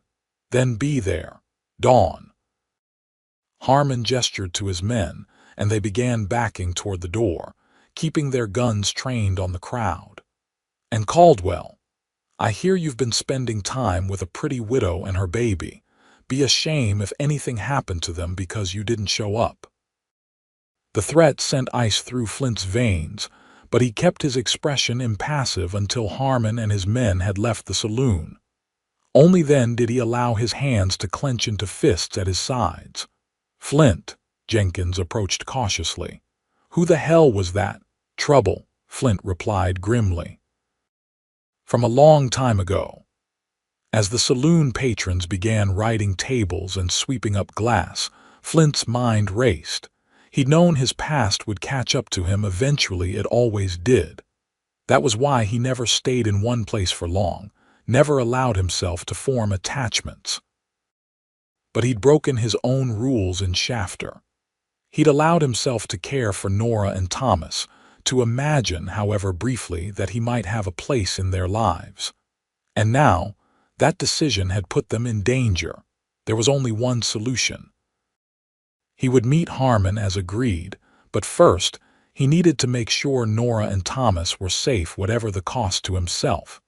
Then be there. Dawn." Harmon gestured to his men, and they began backing toward the door, keeping their guns trained on the crowd. "And Caldwell, I hear you've been spending time with a pretty widow and her baby. Be a shame if anything happened to them because you didn't show up." The threat sent ice through Flint's veins, but he kept his expression impassive until Harmon and his men had left the saloon. Only then did he allow his hands to clench into fists at his sides. "Flint," Jenkins approached cautiously. "Who the hell was that?" "Trouble," Flint replied grimly. "From a long time ago." As the saloon patrons began riding tables and sweeping up glass, Flint's mind raced. He'd known his past would catch up to him eventually. It always did. That was why he never stayed in one place for long, never allowed himself to form attachments. But he'd broken his own rules in Shafter. He'd allowed himself to care for Nora and Thomas, to imagine, however briefly, that he might have a place in their lives. And now, that decision had put them in danger. There was only one solution. He would meet Harmon as agreed, but first, he needed to make sure Nora and Thomas were safe, whatever the cost to himself.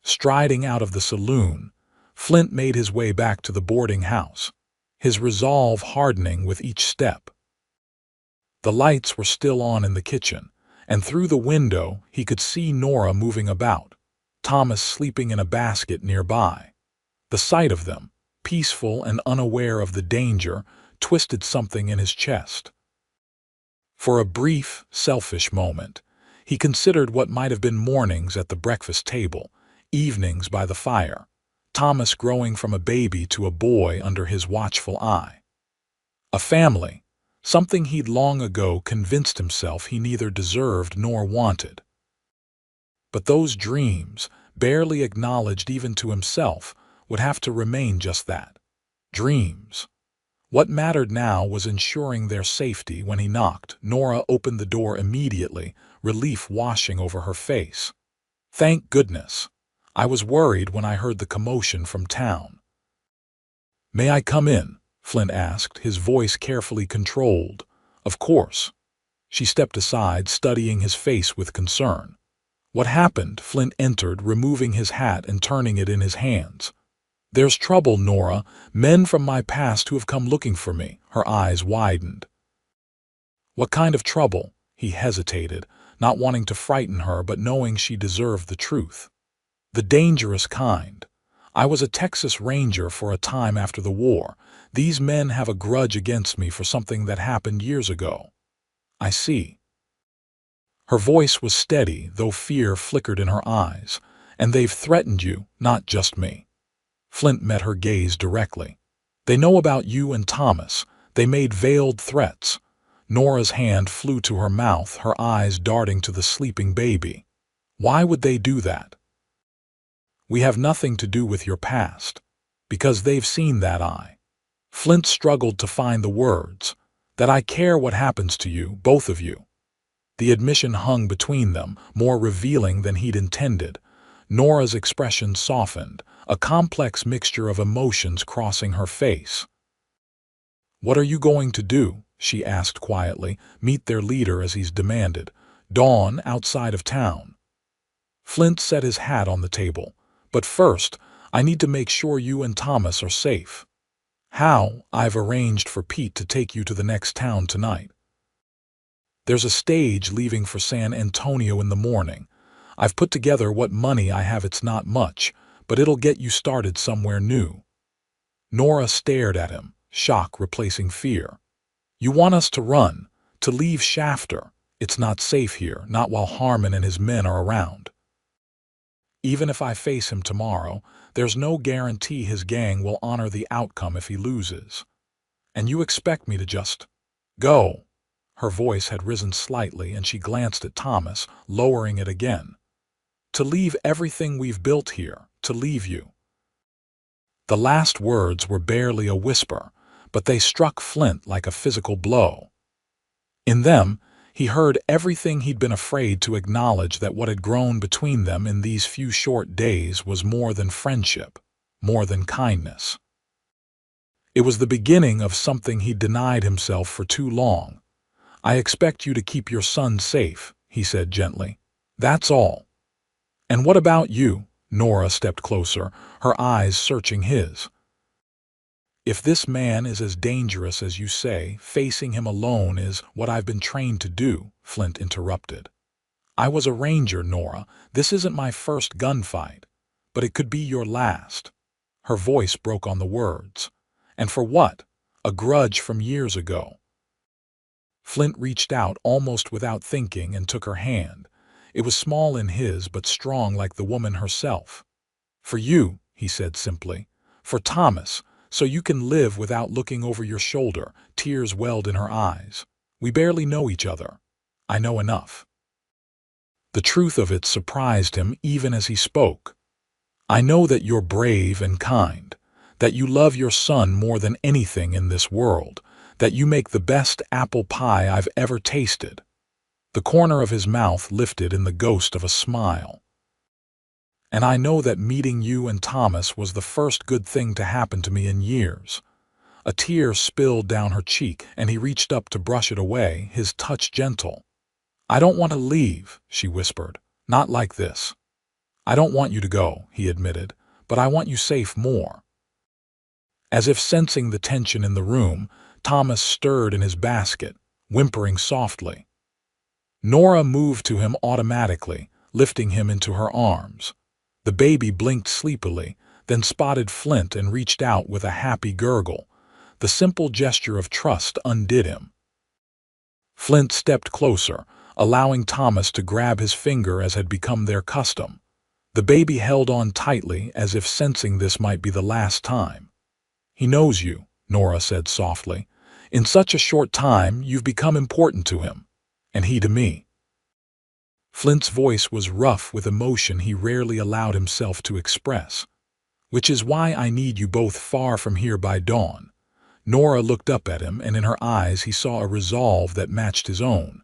Striding out of the saloon, Flint made his way back to the boarding house, his resolve hardening with each step. The lights were still on in the kitchen, and through the window he could see Nora moving about, Thomas sleeping in a basket nearby. The sight of them, peaceful and unaware of the danger, twisted something in his chest. For a brief, selfish moment, he considered what might have been mornings at the breakfast table, evenings by the fire, Thomas growing from a baby to a boy under his watchful eye. A family, something he'd long ago convinced himself he neither deserved nor wanted. But those dreams, barely acknowledged even to himself, would have to remain just that, dreams. What mattered now was ensuring their safety. When he knocked, Nora opened the door immediately, relief washing over her face. "Thank goodness. I was worried when I heard the commotion from town." "May I come in?" Flint asked, his voice carefully controlled. "Of course." She stepped aside, studying his face with concern. "What happened?" Flint entered, removing his hat and turning it in his hands. "There's trouble, Nora. Men from my past who have come looking for me." Her eyes widened. "What kind of trouble?" He hesitated, not wanting to frighten her but knowing she deserved the truth. "The dangerous kind. I was a Texas Ranger for a time after the war. These men have a grudge against me for something that happened years ago." "I see." Her voice was steady, though fear flickered in her eyes. "And they've threatened you, not just me." Flint met her gaze directly. "They know about you and Thomas. They made veiled threats." Nora's hand flew to her mouth, her eyes darting to the sleeping baby. "Why would they do that?" "We have nothing to do with your past. Because they've seen that eye." Flint struggled to find the words. "That I care what happens to you, both of you." The admission hung between them, more revealing than he'd intended. Nora's expression softened, a complex mixture of emotions crossing her face. "What are you going to do?" she asked quietly. "Meet their leader as he's demanded. Dawn outside of town." Flint set his hat on the table. "But first, I need to make sure you and Thomas are safe." "How?" "I've arranged for Pete to take you to the next town tonight. There's a stage leaving for San Antonio in the morning. I've put together what money I have. It's not much, but it'll get you started somewhere new." Nora stared at him, shock replacing fear. "You want us to run, to leave Shafter? It's not safe here, not while Harmon and his men are around." "Even if I face him tomorrow, there's no guarantee his gang will honor the outcome if he loses. And you expect me to just go?" Her voice had risen slightly, and she glanced at Thomas, lowering it again. "To leave everything we've built here, to leave you." The last words were barely a whisper, but they struck Flint like a physical blow. In them, he heard everything he'd been afraid to acknowledge, that what had grown between them in these few short days was more than friendship, more than kindness. It was the beginning of something he'd denied himself for too long. "I expect you to keep your son safe," he said gently. "That's all." "And what about you?" Nora stepped closer, her eyes searching his. "If this man is as dangerous as you say, facing him alone is what I've been trained to do," Flint interrupted. "I was a ranger, Nora. This isn't my first gunfight. But it could be your last." Her voice broke on the words. "And for what? A grudge from years ago." Flint reached out almost without thinking and took her hand. It was small in his, but strong like the woman herself. "For you," he said simply. "For Thomas, so you can live without looking over your shoulder." Tears welled in her eyes. "We barely know each other. I know enough." The truth of it surprised him even as he spoke. "I know that you're brave and kind, that you love your son more than anything in this world, that you make the best apple pie I've ever tasted." The corner of his mouth lifted in the ghost of a smile. And I know that meeting you and Thomas was the first good thing to happen to me in years." A tear spilled down her cheek, and he reached up to brush it away, his touch gentle. "I don't want to leave," she whispered. "Not like this." "I don't want you to go," he admitted, "but I want you safe more." As if sensing the tension in the room, Thomas stirred in his basket, whimpering softly. Nora moved to him automatically, lifting him into her arms. The baby blinked sleepily, then spotted Flint and reached out with a happy gurgle. The simple gesture of trust undid him. Flint stepped closer, allowing Thomas to grab his finger as had become their custom. The baby held on tightly, as if sensing this might be the last time. "He knows you," Nora said softly. "In such a short time, you've become important to him. And he to me." Flint's voice was rough with emotion he rarely allowed himself to express. "Which is why I need you both far from here by dawn." Nora looked up at him, and in her eyes he saw a resolve that matched his own.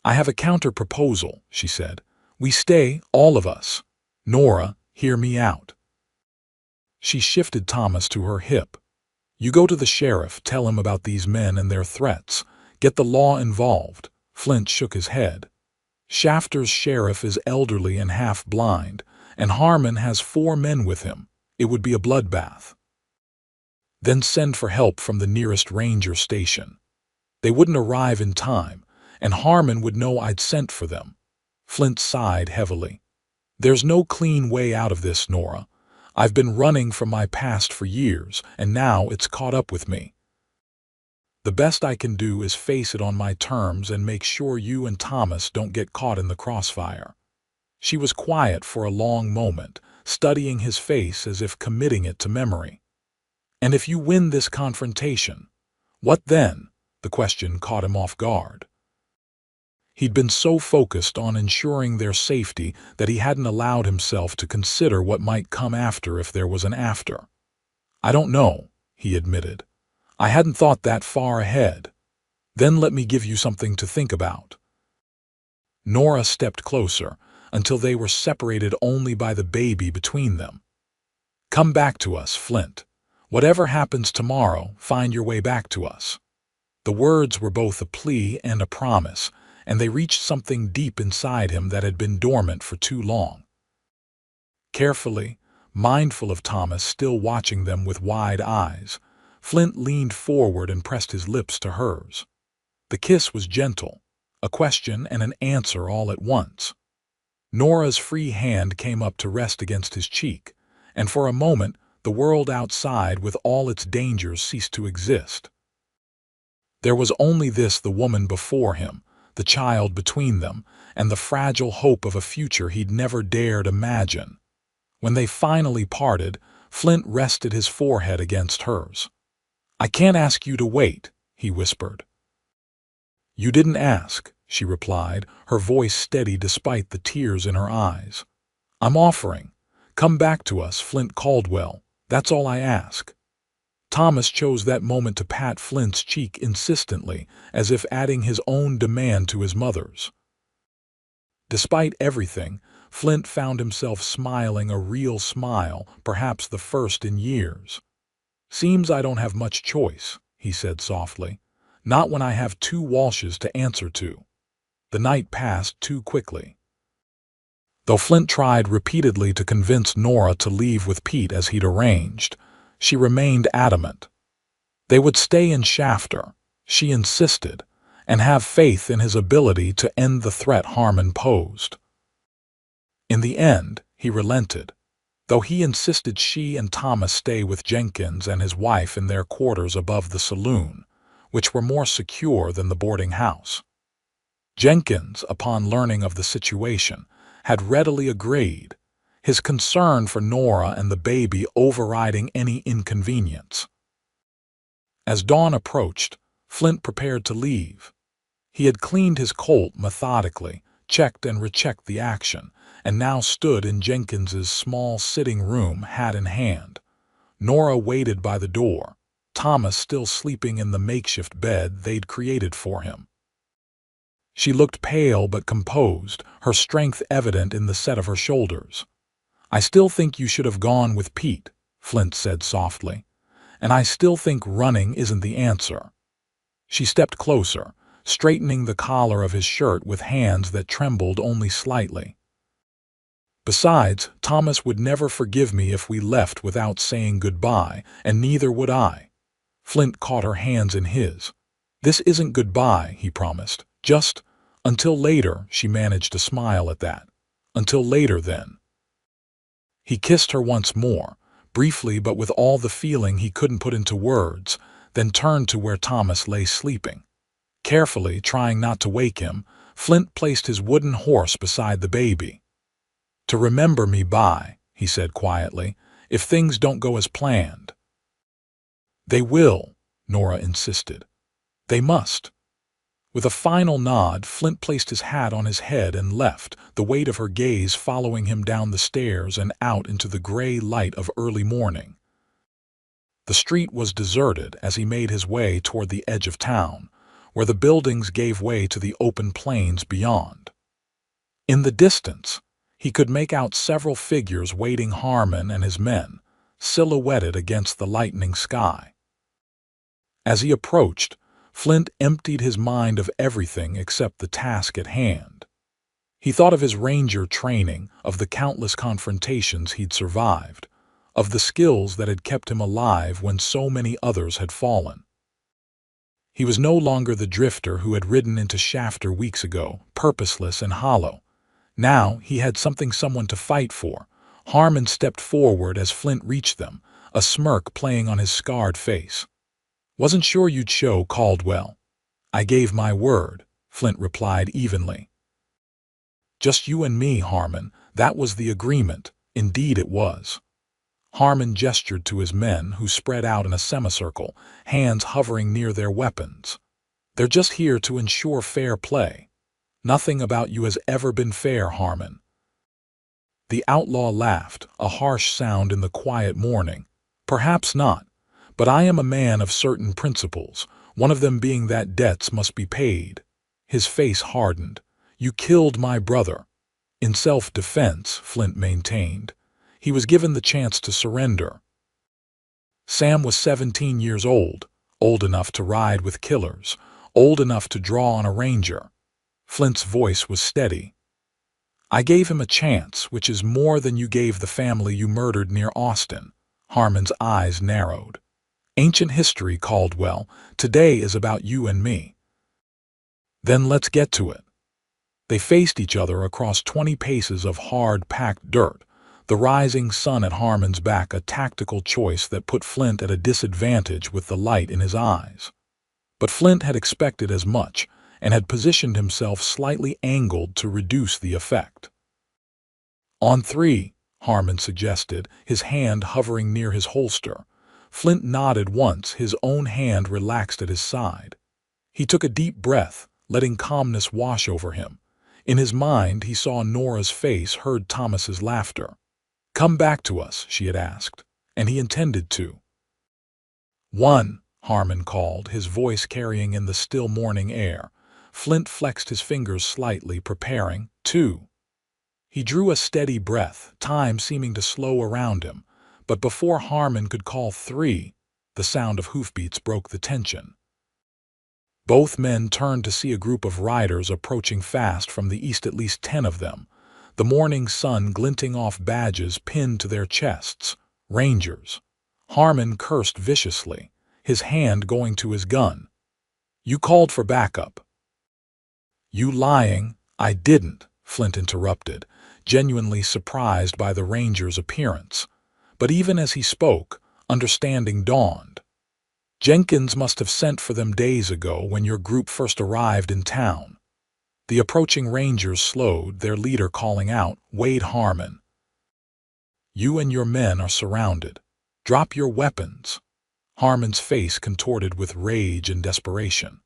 "I have a counter-proposal," she said. "We stay, all of us. Nora, hear me out." She shifted Thomas to her hip. "You go to the sheriff, tell him about these men and their threats. Get the law involved." Flint shook his head. "Shafter's sheriff is elderly and half-blind, and Harmon has 4 men with him. It would be a bloodbath. Then send for help from the nearest ranger station. They wouldn't arrive in time, and Harmon would know I'd sent for them." Flint sighed heavily. "There's no clean way out of this, Nora. I've been running from my past for years, and now it's caught up with me. The best I can do is face it on my terms and make sure you and Thomas don't get caught in the crossfire." She was quiet for a long moment, studying his face as if committing it to memory. "And if you win this confrontation, what then?" The question caught him off guard. He'd been so focused on ensuring their safety that he hadn't allowed himself to consider what might come after if there was an after. "I don't know," he admitted. "I hadn't thought that far ahead." "Then let me give you something to think about." Nora stepped closer, until they were separated only by the baby between them. "Come back to us, Flint. Whatever happens tomorrow, find your way back to us." The words were both a plea and a promise, and they reached something deep inside him that had been dormant for too long. Carefully, mindful of Thomas still watching them with wide eyes, Flint leaned forward and pressed his lips to hers. The kiss was gentle, a question and an answer all at once. Nora's free hand came up to rest against his cheek, and for a moment the world outside with all its dangers ceased to exist. There was only the woman before him, the child between them, and the fragile hope of a future he'd never dared imagine. When they finally parted, Flint rested his forehead against hers. "I can't ask you to wait," he whispered. "You didn't ask," she replied, her voice steady despite the tears in her eyes. "I'm offering. Come back to us, Flint Caldwell. That's all I ask." Thomas chose that moment to pat Flint's cheek insistently, as if adding his own demand to his mother's. Despite everything, Flint found himself smiling a real smile, perhaps the first in years. "Seems I don't have much choice," he said softly. "Not when I have 2 Walshes to answer to." The night passed too quickly. Though Flint tried repeatedly to convince Nora to leave with Pete as he'd arranged, she remained adamant. They would stay in Shafter, she insisted, and have faith in his ability to end the threat Harmon posed. In the end, he relented, though he insisted she and Thomas stay with Jenkins and his wife in their quarters above the saloon, which were more secure than the boarding house. Jenkins, upon learning of the situation, had readily agreed, his concern for Nora and the baby overriding any inconvenience. As dawn approached, Flint prepared to leave. He had cleaned his Colt methodically, checked and rechecked the action, and now stood in Jenkins's small sitting room, hat in hand. Nora waited by the door, Thomas still sleeping in the makeshift bed they'd created for him. She looked pale but composed, her strength evident in the set of her shoulders. I still think you should have gone with Pete, Flint said softly. And I still think running isn't the answer. She stepped closer, straightening the collar of his shirt with hands that trembled only slightly. Besides, Thomas would never forgive me if we left without saying goodbye, and neither would I. Flint caught her hands in his. This isn't goodbye, he promised. Just until later, she managed to smile at that. Until later, then. He kissed her once more, briefly but with all the feeling he couldn't put into words, then turned to where Thomas lay sleeping. Carefully, trying not to wake him, Flint placed his wooden horse beside the baby. To remember me by, he said quietly, if things don't go as planned. They will, Nora insisted. They must. With a final nod, Flint placed his hat on his head and left, the weight of her gaze following him down the stairs and out into the gray light of early morning. The street was deserted as he made his way toward the edge of town, where the buildings gave way to the open plains beyond. In the distance, he could make out several figures waiting Harmon and his men, silhouetted against the lightening sky. As he approached, Flint emptied his mind of everything except the task at hand. He thought of his ranger training, of the countless confrontations he'd survived, of the skills that had kept him alive when so many others had fallen. He was no longer the drifter who had ridden into Shafter weeks ago, purposeless and hollow. Now he had someone to fight for. Harmon stepped forward as Flint reached them, a smirk playing on his scarred face. Wasn't sure you'd show, Caldwell. I gave my word, Flint replied evenly. Just you and me, Harmon. That was the agreement. Indeed it was. Harmon gestured to his men, who spread out in a semicircle, hands hovering near their weapons. They're just here to ensure fair play. Nothing about you has ever been fair, Harmon. The outlaw laughed, a harsh sound in the quiet morning. Perhaps not, but I am a man of certain principles, one of them being that debts must be paid. His face hardened. You killed my brother. In self-defense, Flint maintained. He was given the chance to surrender. Sam was 17 years old enough to ride with killers, old enough to draw on a ranger. Flint's voice was steady. I gave him a chance, which is more than you gave the family you murdered near Austin. Harmon's eyes narrowed. Ancient history, Caldwell. Today is about you and me. Then let's get to it. They faced each other across 20 paces of hard-packed dirt, the rising sun at Harmon's back, a tactical choice that put Flint at a disadvantage with the light in his eyes. But Flint had expected as much, and had positioned himself slightly angled to reduce the effect. On three, Harmon suggested, his hand hovering near his holster. Flint nodded once, his own hand relaxed at his side. He took a deep breath, letting calmness wash over him. In his mind, he saw Nora's face, heard Thomas's laughter. Come back to us, she had asked, and he intended to. One, Harmon called, his voice carrying in the still morning air. Flint flexed his fingers slightly, preparing. Two. He drew a steady breath, time seeming to slow around him, but before Harmon could call three, the sound of hoofbeats broke the tension. Both men turned to see a group of riders approaching fast from the east, at least 10 of them, the morning sun glinting off badges pinned to their chests. Rangers. Harmon cursed viciously, his hand going to his gun. You called for backup. You lying. I didn't, Flint interrupted, genuinely surprised by the ranger's appearance. But even as he spoke, understanding dawned. Jenkins must have sent for them days ago when your group first arrived in town. The approaching rangers slowed, their leader calling out, Wade Harmon. You and your men are surrounded. Drop your weapons. Harmon's face contorted with rage and desperation.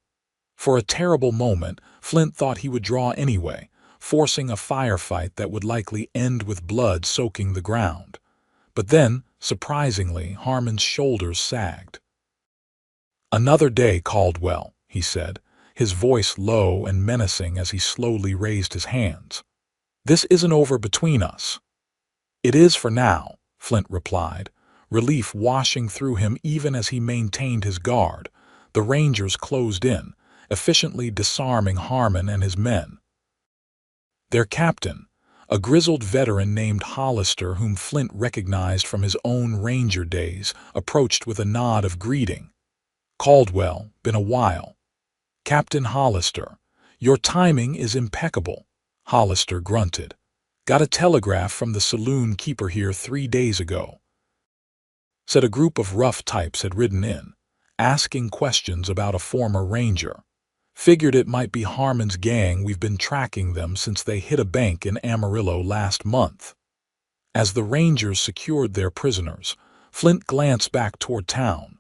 For a terrible moment, Flint thought he would draw anyway, forcing a firefight that would likely end with blood soaking the ground. But then, surprisingly, Harmon's shoulders sagged. Another day, Caldwell, he said, his voice low and menacing as he slowly raised his hands. This isn't over between us. "It is for now," Flint replied, relief washing through him even as he maintained his guard. The Rangers closed in, efficiently disarming Harmon and his men. Their captain, a grizzled veteran named Hollister whom Flint recognized from his own Ranger days, approached with a nod of greeting. "Caldwell, been a while." "Captain Hollister, your timing is impeccable," Hollister grunted. "Got a telegraph from the saloon keeper here 3 days ago. Said a group of rough types had ridden in, asking questions about a former Ranger. Figured it might be Harmon's gang. We've been tracking them since they hit a bank in Amarillo last month." As the Rangers secured their prisoners, Flint glanced back toward town.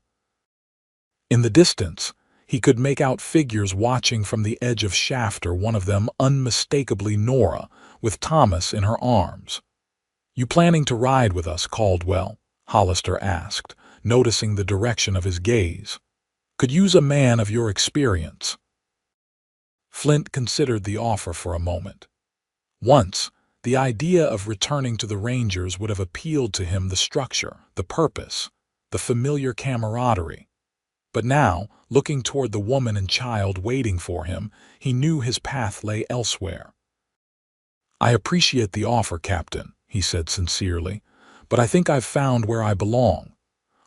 In the distance, he could make out figures watching from the edge of Shafter, one of them unmistakably Nora, with Thomas in her arms. "You planning to ride with us, Caldwell?" Hollister asked, noticing the direction of his gaze. "Could use a man of your experience." Flint considered the offer for a moment. Once, the idea of returning to the Rangers would have appealed to him, the structure, the purpose, the familiar camaraderie. But now, looking toward the woman and child waiting for him, he knew his path lay elsewhere. "I appreciate the offer, Captain," he said sincerely, "but I think I've found where I belong."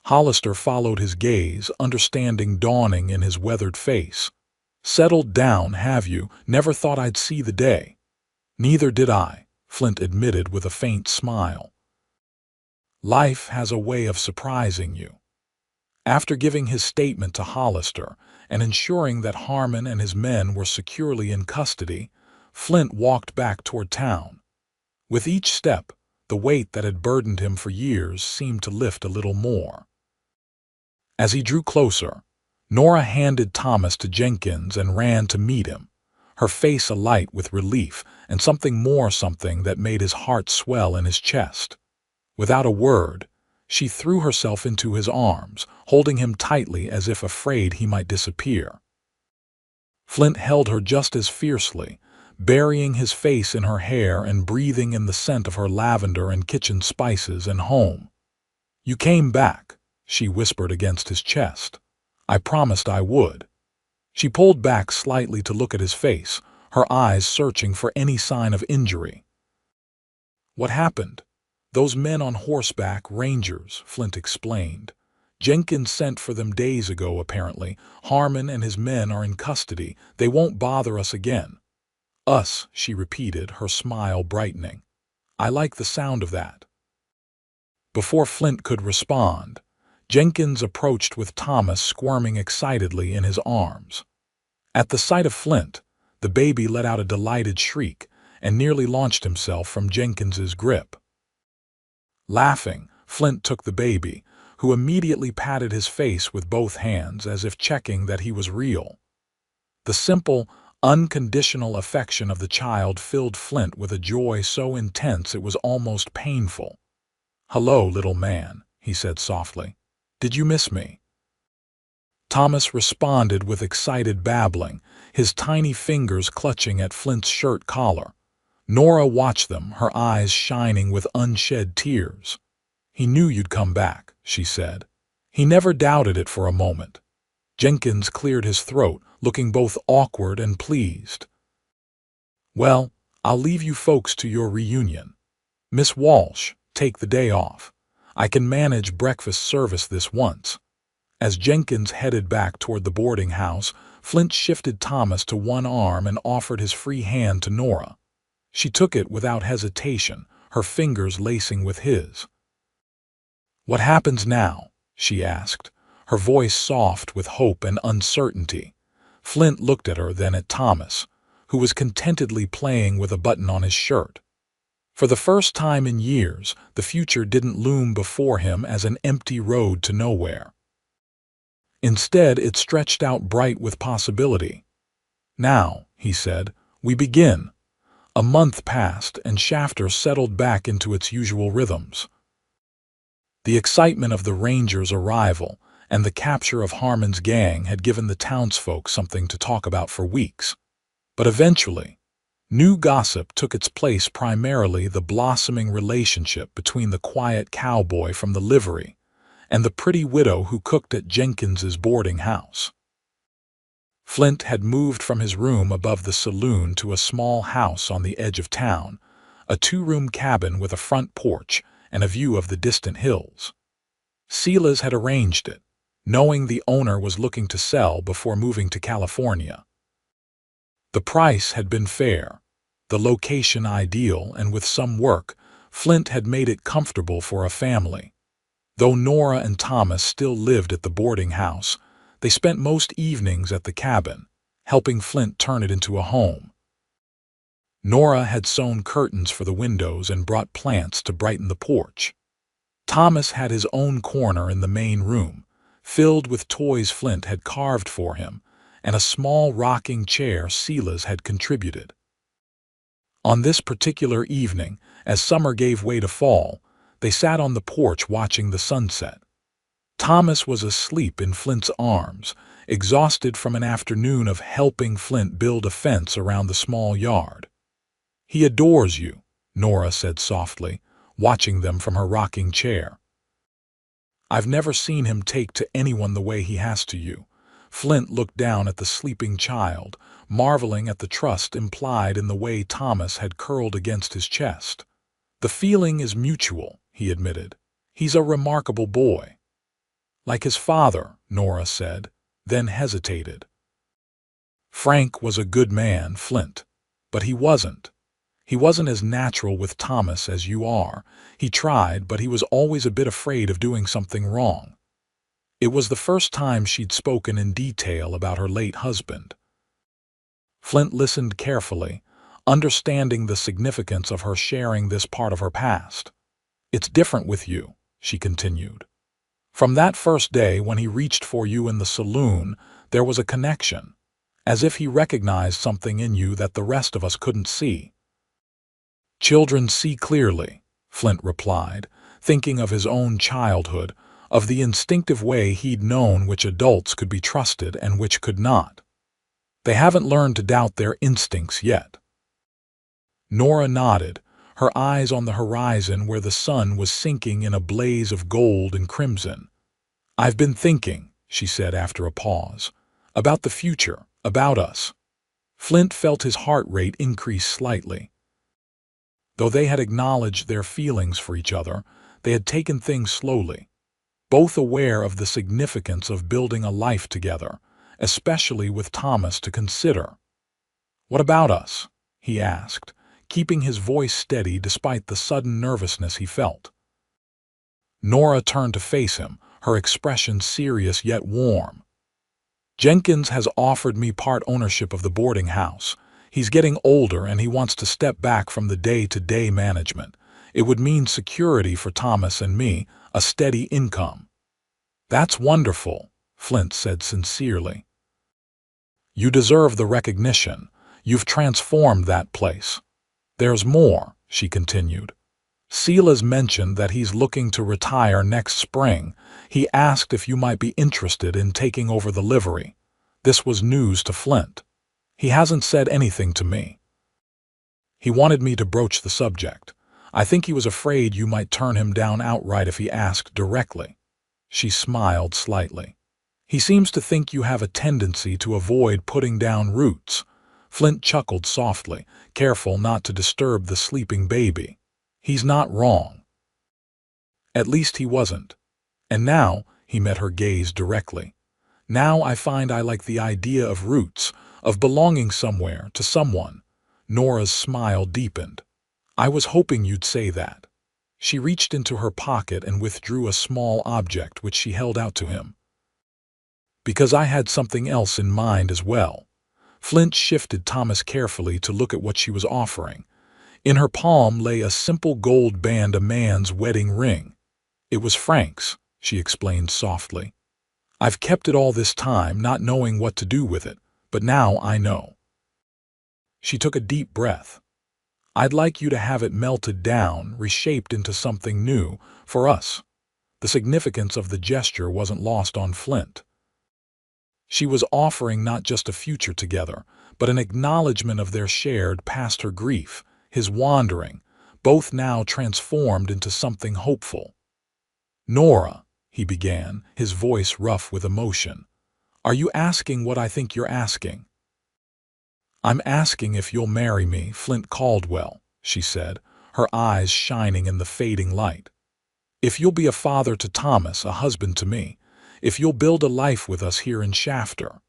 Hollister followed his gaze, understanding dawning in his weathered face. "Settled down, have you? Never thought I'd see the day." "Neither did I," Flint admitted with a faint smile. "Life has a way of surprising you." After giving his statement to Hollister and ensuring that Harmon and his men were securely in custody, Flint walked back toward town. With each step, the weight that had burdened him for years seemed to lift a little more. As he drew closer, Nora handed Thomas to Jenkins and ran to meet him, her face alight with relief and something that made his heart swell in his chest. Without a word, she threw herself into his arms, holding him tightly as if afraid he might disappear. Flint held her just as fiercely, burying his face in her hair and breathing in the scent of her lavender and kitchen spices and home. "You came back," she whispered against his chest. "I promised I would." She pulled back slightly to look at his face, her eyes searching for any sign of injury. "What happened?" "Those men on horseback, Rangers," Flint explained. "Jenkins sent for them days ago, apparently. Harmon and his men are in custody. They won't bother us again." "Us," she repeated, her smile brightening. "I like the sound of that." Before Flint could respond, Jenkins approached with Thomas squirming excitedly in his arms. At the sight of Flint, the baby let out a delighted shriek and nearly launched himself from Jenkins's grip. Laughing, Flint took the baby, who immediately patted his face with both hands as if checking that he was real. The simple, unconditional affection of the child filled Flint with a joy so intense it was almost painful. "Hello, little man," he said softly. "Did you miss me?" Thomas responded with excited babbling, his tiny fingers clutching at Flint's shirt collar. Nora watched them, her eyes shining with unshed tears. "He knew you'd come back," she said. "He never doubted it for a moment." Jenkins cleared his throat, looking both awkward and pleased. "Well, I'll leave you folks to your reunion. Miss Walsh, take the day off. I can manage breakfast service this once." As Jenkins headed back toward the boarding house, Flint shifted Thomas to one arm and offered his free hand to Nora. She took it without hesitation, her fingers lacing with his. "What happens now?" she asked, her voice soft with hope and uncertainty. Flint looked at her, then at Thomas, who was contentedly playing with a button on his shirt. For the first time in years, the future didn't loom before him as an empty road to nowhere. Instead, it stretched out bright with possibility. "Now," he said, "we begin." A month passed, and Shafter settled back into its usual rhythms. The excitement of the Rangers' arrival and the capture of Harmon's gang had given the townsfolk something to talk about for weeks. But eventually, New gossip took its place, primarily the blossoming relationship between the quiet cowboy from the livery and the pretty widow who cooked at Jenkins's boarding house. Flint had moved from his room above the saloon to a small house on the edge of town, a two-room cabin with a front porch and a view of the distant hills. Silas had arranged it, knowing the owner was looking to sell before moving to California. The price had been fair, the location ideal, and with some work, Flint had made it comfortable for a family. Though Nora and Thomas still lived at the boarding house, they spent most evenings at the cabin, helping Flint turn it into a home. Nora had sewn curtains for the windows and brought plants to brighten the porch. Thomas had his own corner in the main room, filled with toys Flint had carved for him, and a small rocking chair Silas had contributed. On this particular evening, as summer gave way to fall, they sat on the porch watching the sunset. Thomas was asleep in Flint's arms, exhausted from an afternoon of helping Flint build a fence around the small yard. "He adores you," Nora said softly, watching them from her rocking chair. "I've never seen him take to anyone the way he has to you." Flint looked down at the sleeping child, marveling at the trust implied in the way Thomas had curled against his chest. "The feeling is mutual," he admitted. "He's a remarkable boy." "Like his father," Nora said, then hesitated. "Frank was a good man, Flint, but he wasn't. He wasn't as natural with Thomas as you are. He tried, but he was always a bit afraid of doing something wrong." It was the first time she'd spoken in detail about her late husband. Flint listened carefully, understanding the significance of her sharing this part of her past. "It's different with you," she continued. "From that first day when he reached for you in the saloon, there was a connection, as if he recognized something in you that the rest of us couldn't see." "Children see clearly," Flint replied, thinking of his own childhood, of the instinctive way he'd known which adults could be trusted and which could not. "They haven't learned to doubt their instincts yet." Nora nodded, her eyes on the horizon where the sun was sinking in a blaze of gold and crimson. "I've been thinking," she said after a pause, "about the future, about us." Flint felt his heart rate increase slightly. Though they had acknowledged their feelings for each other, they had taken things slowly, both aware of the significance of building a life together, especially with Thomas to consider. "What about us?" he asked, keeping his voice steady despite the sudden nervousness he felt. Nora turned to face him, her expression serious yet warm. "Jenkins has offered me part ownership of the boarding house. He's getting older and he wants to step back from the day-to-day management. It would mean security for Thomas and me, a steady income." "That's wonderful," Flint said sincerely. "You deserve the recognition. You've transformed that place." "There's more," she continued. "Silas mentioned that he's looking to retire next spring. He asked if you might be interested in taking over the livery." This was news to Flint. "He hasn't said anything to me. He wanted me to broach the subject. I think he was afraid you might turn him down outright if he asked directly." She smiled slightly. "He seems to think you have a tendency to avoid putting down roots." Flint chuckled softly, careful not to disturb the sleeping baby. "He's not wrong. At least he wasn't. And now," he met her gaze directly, "now I find I like the idea of roots, of belonging somewhere, to someone." Nora's smile deepened. "I was hoping you'd say that." She reached into her pocket and withdrew a small object which she held out to him. "Because I had something else in mind as well." Flint shifted Thomas carefully to look at what she was offering. In her palm lay a simple gold band, a man's wedding ring. "It was Frank's," she explained softly. "I've kept it all this time, not knowing what to do with it, but now I know." She took a deep breath. "I'd like you to have it melted down, reshaped into something new, for us." The significance of the gesture wasn't lost on Flint. She was offering not just a future together, but an acknowledgement of their shared past, her grief, his wandering, both now transformed into something hopeful. "Nora," he began, his voice rough with emotion, "are you asking what I think you're asking?" "I'm asking if you'll marry me, Flint Caldwell," she said, her eyes shining in the fading light. "If you'll be a father to Thomas, a husband to me, if you'll build a life with us here in Shafter."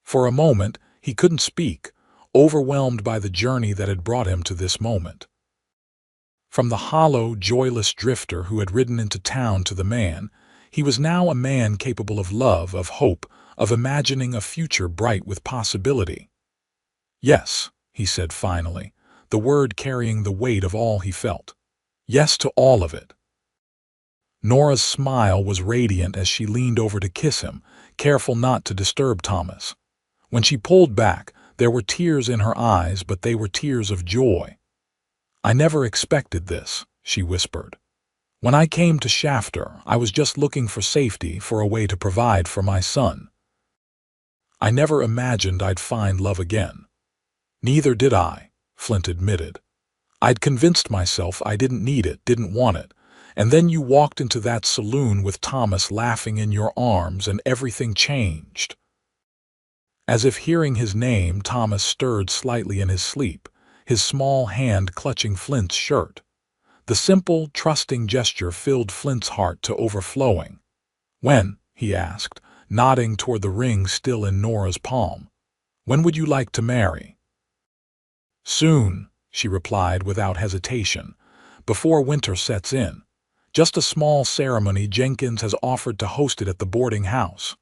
For a moment, he couldn't speak, overwhelmed by the journey that had brought him to this moment. From the hollow, joyless drifter who had ridden into town to the man, he was now a man capable of love, of hope, of imagining a future bright with possibility. "Yes," he said finally, the word carrying the weight of all he felt. "Yes to all of it." Nora's smile was radiant as she leaned over to kiss him, careful not to disturb Thomas. When she pulled back, there were tears in her eyes, but they were tears of joy. "I never expected this," she whispered. "When I came to Shafter, I was just looking for safety, for a way to provide for my son. I never imagined I'd find love again." "Neither did I," Flint admitted. "I'd convinced myself I didn't need it, didn't want it. And then you walked into that saloon with Thomas laughing in your arms, and everything changed." As if hearing his name, Thomas stirred slightly in his sleep, his small hand clutching Flint's shirt. The simple, trusting gesture filled Flint's heart to overflowing. "When?" he asked, nodding toward the ring still in Nora's palm. "When would you like to marry?" "Soon," she replied without hesitation, "before winter sets in. Just a small ceremony. Jenkins has offered to host it at the boarding house."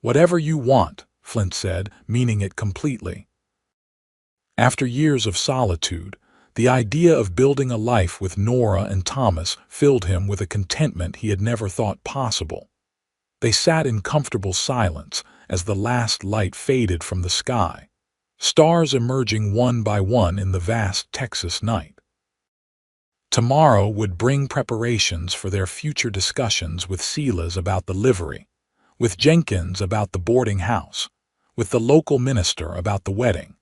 "Whatever you want," Flint said, meaning it completely. After years of solitude, the idea of building a life with Nora and Thomas filled him with a contentment he had never thought possible. They sat in comfortable silence as the last light faded from the sky, stars emerging one by one in the vast Texas night. Tomorrow would bring preparations for their future discussions with Silas about the livery, with Jenkins about the boarding house, with the local minister about the wedding.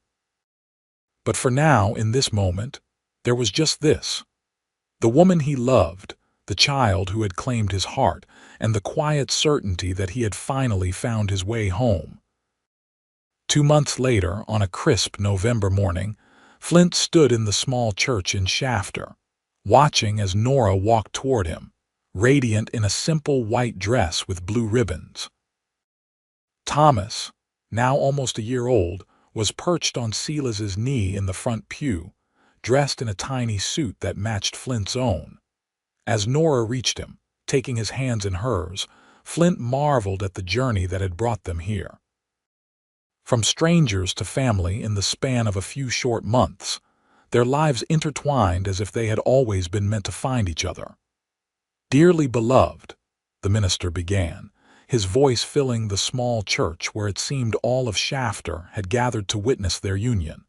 But for now, in this moment, there was just this: the woman he loved, the child who had claimed his heart, and the quiet certainty that he had finally found his way home. 2 months later, on a crisp November morning, Flint stood in the small church in Shafter, watching as Nora walked toward him, radiant in a simple white dress with blue ribbons. Thomas, now almost a year old, was perched on Silas's knee in the front pew, dressed in a tiny suit that matched Flint's own. As Nora reached him, taking his hands in hers, Flint marveled at the journey that had brought them here. From strangers to family in the span of a few short months, their lives intertwined as if they had always been meant to find each other. "Dearly beloved," the minister began, his voice filling the small church where it seemed all of Shafter had gathered to witness their union.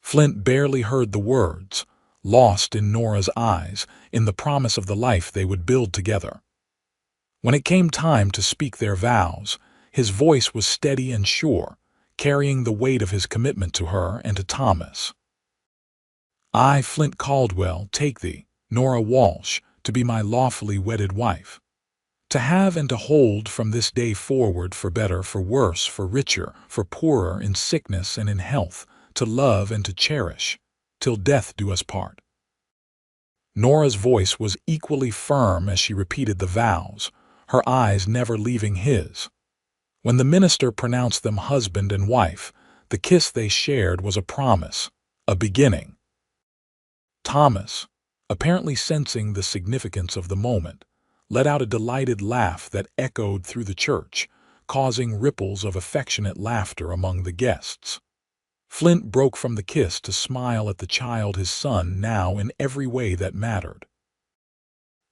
Flint barely heard the words, lost in Nora's eyes, in the promise of the life they would build together. When it came time to speak their vows, his voice was steady and sure, carrying the weight of his commitment to her and to Thomas. "I, Flint Caldwell, take thee, Nora Walsh, to be my lawfully wedded wife. To have and to hold from this day forward, for better, for worse, for richer, for poorer, in sickness and in health, to love and to cherish, till death do us part." Nora's voice was equally firm as she repeated the vows, her eyes never leaving his. When the minister pronounced them husband and wife, the kiss they shared was a promise, a beginning. Thomas, apparently sensing the significance of the moment, let out a delighted laugh that echoed through the church, causing ripples of affectionate laughter among the guests. Flint broke from the kiss to smile at the child, his son, now in every way that mattered.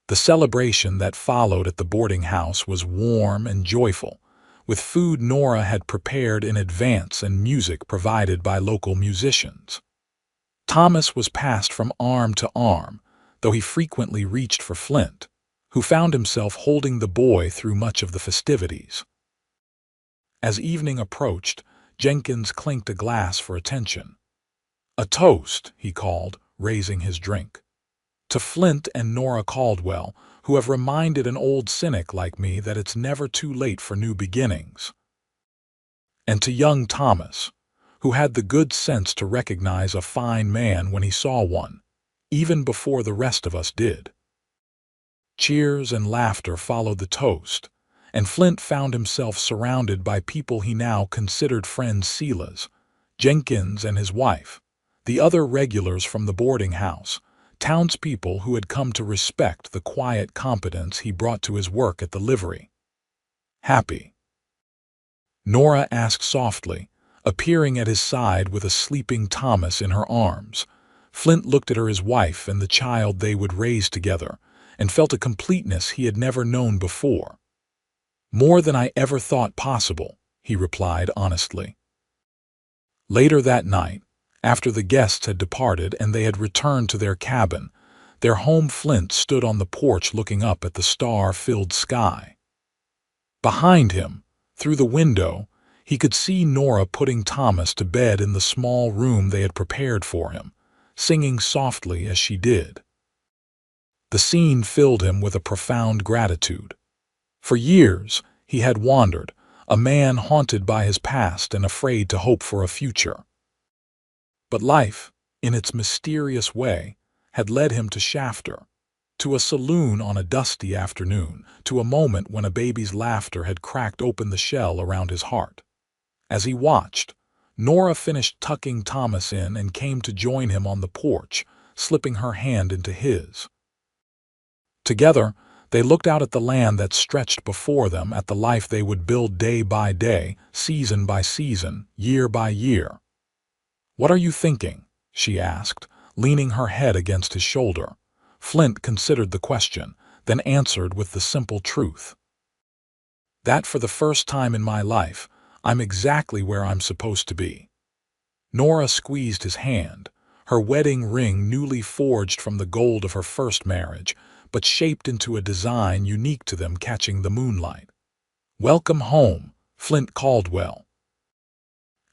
The celebration that followed at the boarding house was warm and joyful, with food Nora had prepared in advance and music provided by local musicians. Thomas was passed from arm to arm, though he frequently reached for Flint, who found himself holding the boy through much of the festivities. As evening approached, Jenkins clinked a glass for attention. "A toast," he called, raising his drink. "To Flint and Nora Caldwell, who have reminded an old cynic like me that it's never too late for new beginnings. And to young Thomas, who had the good sense to recognize a fine man when he saw one, even before the rest of us did." Cheers and laughter followed the toast, and Flint found himself surrounded by people he now considered friends: Silas, Jenkins and his wife, the other regulars from the boarding house, townspeople who had come to respect the quiet competence he brought to his work at the livery. "Happy?" Nora asked softly, appearing at his side with a sleeping Thomas in her arms. Flint looked at her, his wife, and the child they would raise together, and felt a completeness he had never known before. "More than I ever thought possible," he replied honestly. Later that night, after the guests had departed and they had returned to their cabin, their home, Flint stood on the porch looking up at the star-filled sky. Behind him, through the window, he could see Nora putting Thomas to bed in the small room they had prepared for him, singing softly as she did. The scene filled him with a profound gratitude. For years, he had wandered, a man haunted by his past and afraid to hope for a future. But life, in its mysterious way, had led him to Shafter, to a saloon on a dusty afternoon, to a moment when a baby's laughter had cracked open the shell around his heart. As he watched, Nora finished tucking Thomas in and came to join him on the porch, slipping her hand into his. Together, they looked out at the land that stretched before them, at the life they would build day by day, season by season, year by year. "What are you thinking?" she asked, leaning her head against his shoulder. Flint considered the question, then answered with the simple truth. "That for the first time in my life, I'm exactly where I'm supposed to be." Nora squeezed his hand, her wedding ring newly forged from the gold of her first marriage, but shaped into a design unique to them, catching the moonlight. "Welcome home, Flint Caldwell."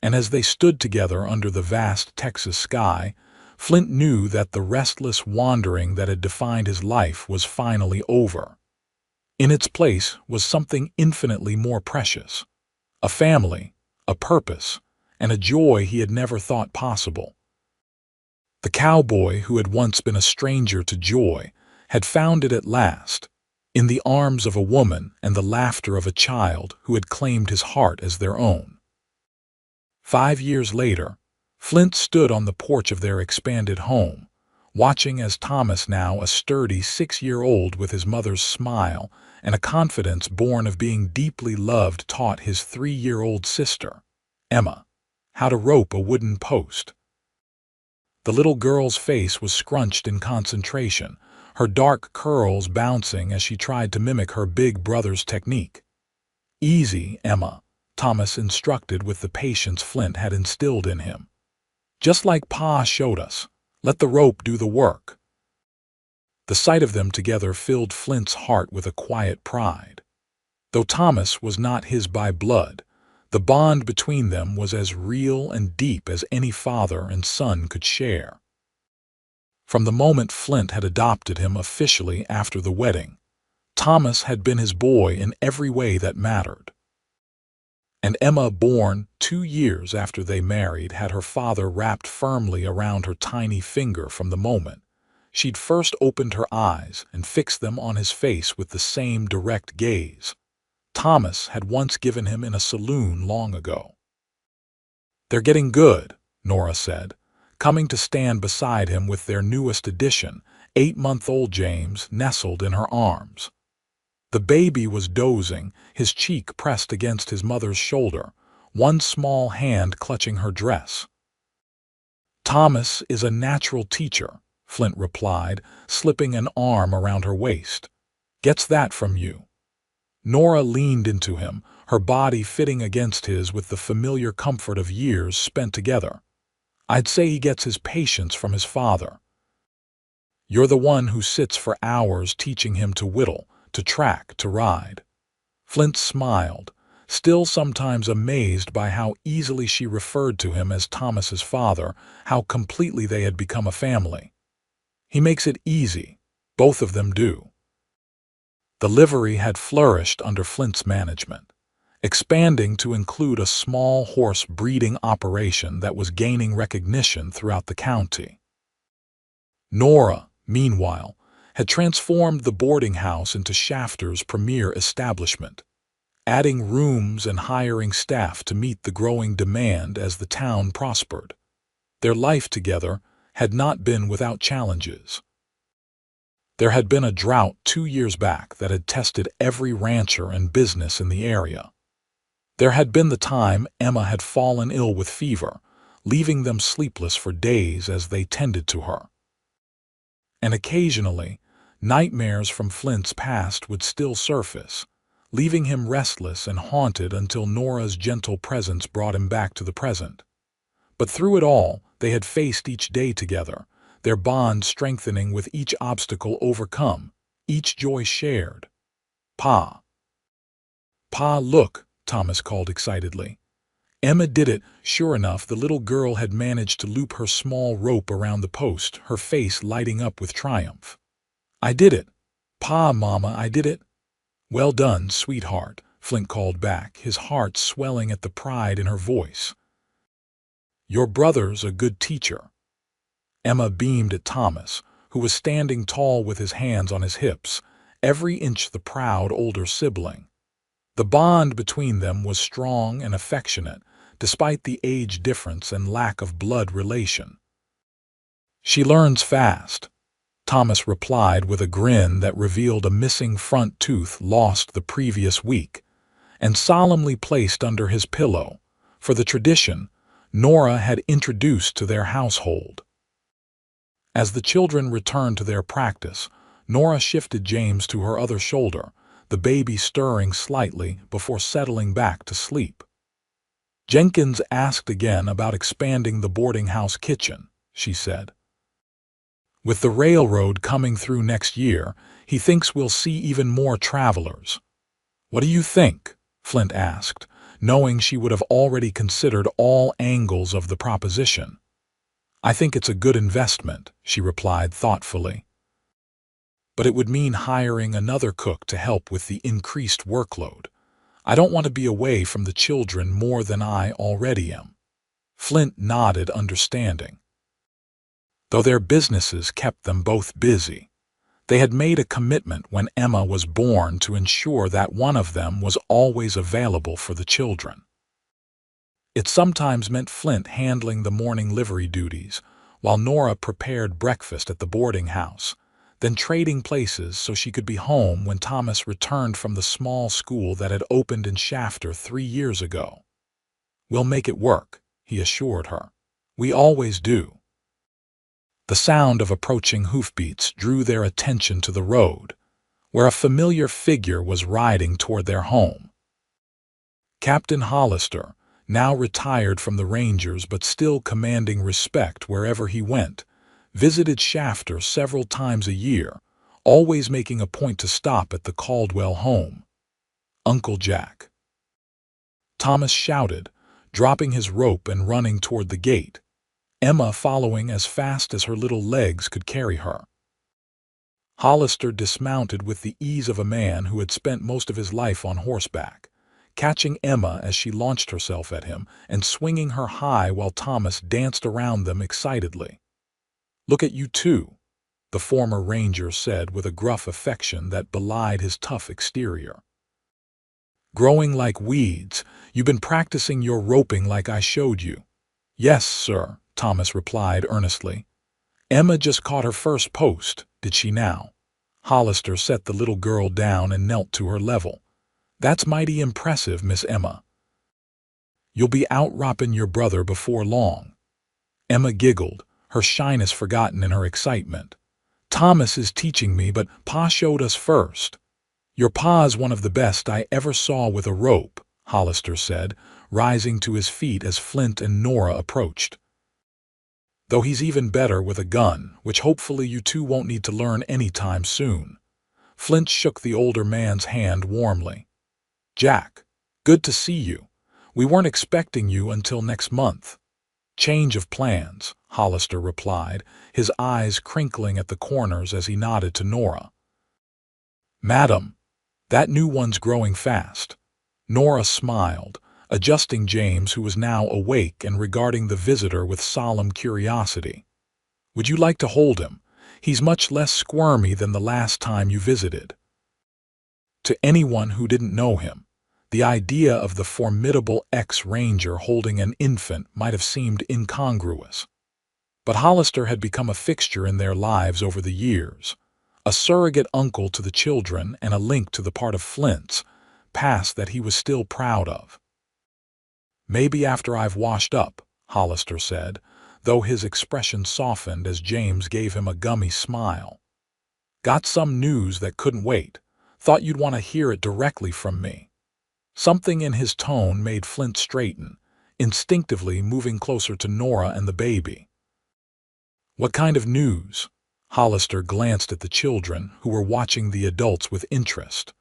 And as they stood together under the vast Texas sky, Flint knew that the restless wandering that had defined his life was finally over. In its place was something infinitely more precious: a family, a purpose, and a joy he had never thought possible. The cowboy, who had once been a stranger to joy, had found it at last, in the arms of a woman and the laughter of a child who had claimed his heart as their own. 5 years later, Flint stood on the porch of their expanded home, watching as Thomas, now a sturdy 6-year-old with his mother's smile and a confidence born of being deeply loved, taught his 3-year-old sister, Emma, how to rope a wooden post. The little girl's face was scrunched in concentration, her dark curls bouncing as she tried to mimic her big brother's technique. "Easy, Emma," Thomas instructed with the patience Flint had instilled in him. "Just like Pa showed us. Let the rope do the work." The sight of them together filled Flint's heart with a quiet pride. Though Thomas was not his by blood, the bond between them was as real and deep as any father and son could share. From the moment Flint had adopted him officially after the wedding, Thomas had been his boy in every way that mattered. And Emma, born 2 years after they married, had her father wrapped firmly around her tiny finger from the moment she'd first opened her eyes and fixed them on his face with the same direct gaze Thomas had once given him in a saloon long ago. "They're getting good," Nora said, coming to stand beside him with their newest addition, 8-month-old James, nestled in her arms. The baby was dozing, his cheek pressed against his mother's shoulder, one small hand clutching her dress. "Thomas is a natural teacher," Flint replied, slipping an arm around her waist. "Gets that from you." Nora leaned into him, her body fitting against his with the familiar comfort of years spent together. "I'd say he gets his patience from his father. You're the one who sits for hours teaching him to whittle, to track, to ride." Flint smiled, still sometimes amazed by how easily she referred to him as Thomas's father, how completely they had become a family. He makes it easy. Both of them do. The livery had flourished under Flint's management, expanding to include a small horse breeding operation that was gaining recognition throughout the county. Nora, meanwhile, had transformed the boarding house into Shafter's premier establishment, adding rooms and hiring staff to meet the growing demand as the town prospered. Their life together had not been without challenges. There had been a drought 2 years back that had tested every rancher and business in the area. There had been the time Emma had fallen ill with fever, leaving them sleepless for days as they tended to her. And occasionally, nightmares from Flint's past would still surface, leaving him restless and haunted until Nora's gentle presence brought him back to the present. But through it all, they had faced each day together, their bond strengthening with each obstacle overcome, each joy shared. Pa! Pa, look, Thomas called excitedly. Emma did it. Sure enough, the little girl had managed to loop her small rope around the post, her face lighting up with triumph. I did it. Pa, Mama, I did it. Well done, sweetheart, Flint called back, his heart swelling at the pride in her voice. Your brother's a good teacher. Emma beamed at Thomas, who was standing tall with his hands on his hips, every inch the proud older sibling. The bond between them was strong and affectionate, despite the age difference and lack of blood relation. She learns fast, Thomas replied with a grin that revealed a missing front tooth lost the previous week, and solemnly placed under his pillow, for the tradition Nora had introduced to their household. As the children returned to their practice, Nora shifted James to her other shoulder, the baby stirring slightly before settling back to sleep. Jenkins asked again about expanding the boarding house kitchen, she said. With the railroad coming through next year, he thinks we'll see even more travelers. What do you think? Flint asked, knowing she would have already considered all angles of the proposition. I think it's a good investment, she replied thoughtfully. But it would mean hiring another cook to help with the increased workload. I don't want to be away from the children more than I already am. Flint nodded, understanding. Though their businesses kept them both busy, they had made a commitment when Emma was born to ensure that one of them was always available for the children. It sometimes meant Flint handling the morning livery duties, while Nora prepared breakfast at the boarding house, then trading places so she could be home when Thomas returned from the small school that had opened in Shafter 3 years ago. We'll make it work, he assured her. We always do. The sound of approaching hoofbeats drew their attention to the road, where a familiar figure was riding toward their home. Captain Hollister, now retired from the Rangers but still commanding respect wherever he went, visited Shafter several times a year, always making a point to stop at the Caldwell home. Uncle Jack. Thomas shouted, dropping his rope and running toward the gate, Emma following as fast as her little legs could carry her. Hollister dismounted with the ease of a man who had spent most of his life on horseback, catching Emma as she launched herself at him and swinging her high while Thomas danced around them excitedly. Look at you two, the former ranger said with a gruff affection that belied his tough exterior. Growing like weeds, you've been practicing your roping like I showed you. Yes, sir, Thomas replied earnestly. Emma just caught her first post, did she now? Hollister set the little girl down and knelt to her level. That's mighty impressive, Miss Emma. You'll be out ropping your brother before long. Emma giggled, her shyness forgotten in her excitement. Thomas is teaching me, but Pa showed us first. Your pa's one of the best I ever saw with a rope, Hollister said, rising to his feet as Flint and Nora approached. Though he's even better with a gun, which hopefully you two won't need to learn anytime soon. Flint shook the older man's hand warmly. Jack, Good to see you. We weren't expecting you until next month." "Change of plans," Hollister replied, his eyes crinkling at the corners as he nodded to Nora. "Madam, that new one's growing fast." Nora smiled, adjusting James, who was now awake and regarding the visitor with solemn curiosity. "Would you like to hold him? He's much less squirmy than the last time you visited." To anyone who didn't know him, the idea of the formidable ex-ranger holding an infant might have seemed incongruous. But Hollister had become a fixture in their lives over the years, a surrogate uncle to the children and a link to the part of Flint's past that he was still proud of. "Maybe after I've washed up," Hollister said, though his expression softened as James gave him a gummy smile. "Got some news that couldn't wait. Thought you'd want to hear it directly from me." Something in his tone made Flint straighten, instinctively moving closer to Nora and the baby. "What kind of news?" Hollister glanced at the children, who were watching the adults with interest.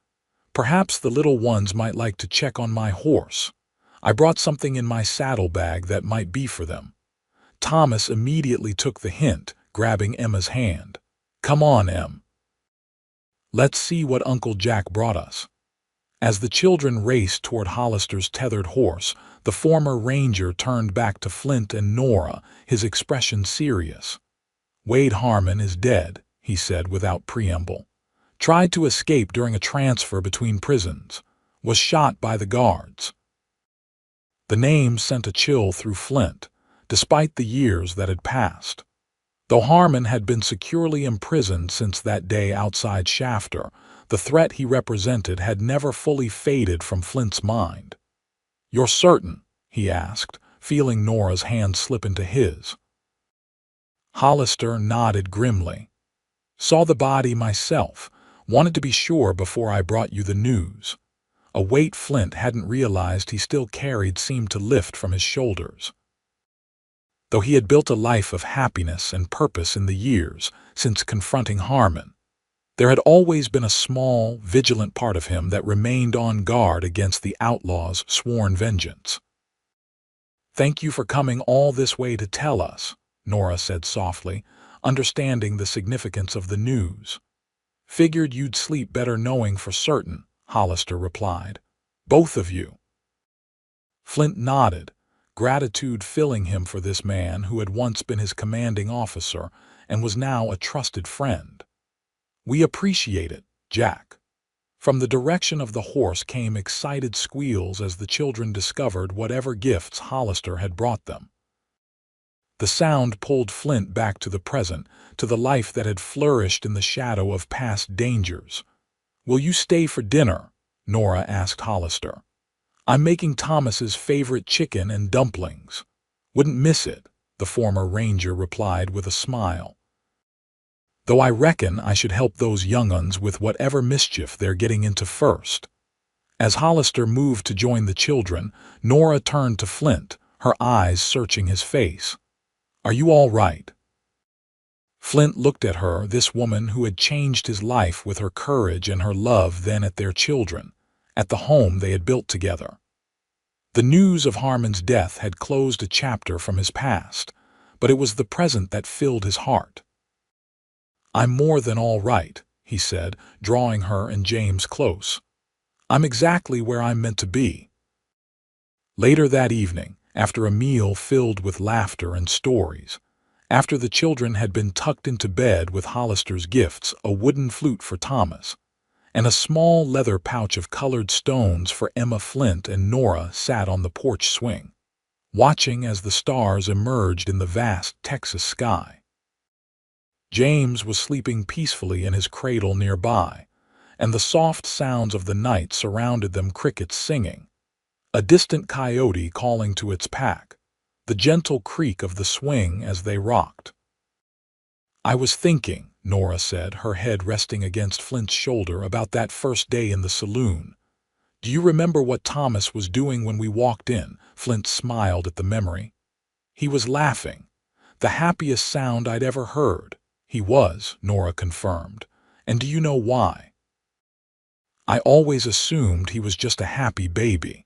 "Perhaps the little ones might like to check on my horse. I brought something in my saddlebag that might be for them." Thomas immediately took the hint, grabbing Emma's hand. "Come on, Em. Let's see what Uncle Jack brought us." As the children raced toward Hollister's tethered horse, the former ranger turned back to Flint and Nora, his expression serious. "Wade Harmon is dead," he said without preamble. "Tried to escape during a transfer between prisons. Was shot by the guards." The name sent a chill through Flint, despite the years that had passed. Though Harmon had been securely imprisoned since that day outside Shafter, the threat he represented had never fully faded from Flint's mind. "You're certain?" he asked, feeling Nora's hand slip into his. Hollister nodded grimly. "Saw the body myself. Wanted to be sure before I brought you the news." A weight Flint hadn't realized he still carried seemed to lift from his shoulders. Though he had built a life of happiness and purpose in the years since confronting Harmon, there had always been a small, vigilant part of him that remained on guard against the outlaw's sworn vengeance. "Thank you for coming all this way to tell us," Nora said softly, understanding the significance of the news. "Figured you'd sleep better knowing for certain," Hollister replied. "Both of you." Flint nodded, gratitude filling him for this man who had once been his commanding officer and was now a trusted friend. "We appreciate it, Jack." From the direction of the horse came excited squeals as the children discovered whatever gifts Hollister had brought them. The sound pulled Flint back to the present, to the life that had flourished in the shadow of past dangers. "Will you stay for dinner?" Nora asked Hollister. "I'm making Thomas's favorite chicken and dumplings." "Wouldn't miss it," the former ranger replied with a smile. "Though I reckon I should help those young uns with whatever mischief they're getting into first." As Hollister moved to join the children, Nora turned to Flint, her eyes searching his face. "Are you all right?" Flint looked at her, this woman who had changed his life with her courage and her love, then at their children, at the home they had built together. The news of Harmon's death had closed a chapter from his past, but it was the present that filled his heart. "I'm more than all right," he said, drawing her and James close. "I'm exactly where I'm meant to be." Later that evening, after a meal filled with laughter and stories, after the children had been tucked into bed with Hollister's gifts, a wooden flute for Thomas, and a small leather pouch of colored stones for Emma, Flint and Nora sat on the porch swing, watching as the stars emerged in the vast Texas sky. James was sleeping peacefully in his cradle nearby, and the soft sounds of the night surrounded them, crickets singing, a distant coyote calling to its pack, the gentle creak of the swing as they rocked. "I was thinking," Nora said, her head resting against Flint's shoulder, "about that first day in the saloon. Do you remember what Thomas was doing when we walked in?" Flint smiled at the memory. "He was laughing, the happiest sound I'd ever heard." "He was," Nora confirmed. "And do you know why?" "I always assumed he was just a happy baby."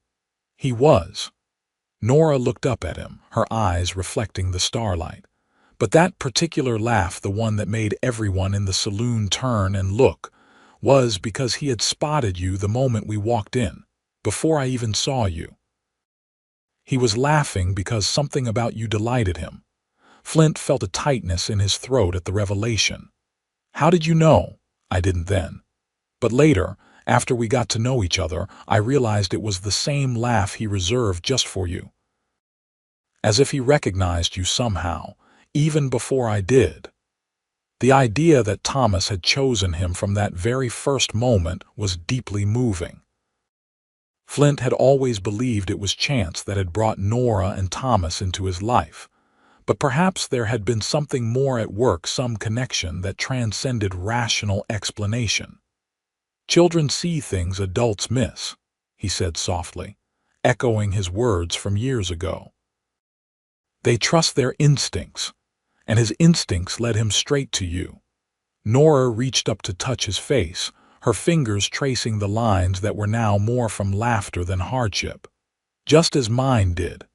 He was. Nora looked up at him, her eyes reflecting the starlight. But that particular laugh, the one that made everyone in the saloon turn and look, was because he had spotted you the moment we walked in, before I even saw you. He was laughing because something about you delighted him. Flint felt a tightness in his throat at the revelation. How did you know? I didn't then. But later, after we got to know each other, I realized it was the same laugh he reserved just for you. As if he recognized you somehow, even before I did. The idea that Thomas had chosen him from that very first moment was deeply moving. Flint had always believed it was chance that had brought Nora and Thomas into his life, but perhaps there had been something more at work, some connection that transcended rational explanation. "Children see things adults miss," he said softly, echoing his words from years ago. "They trust their instincts," and his instincts led him straight to you. Nora reached up to touch his face, her fingers tracing the lines that were now more from laughter than hardship. Just as mine did.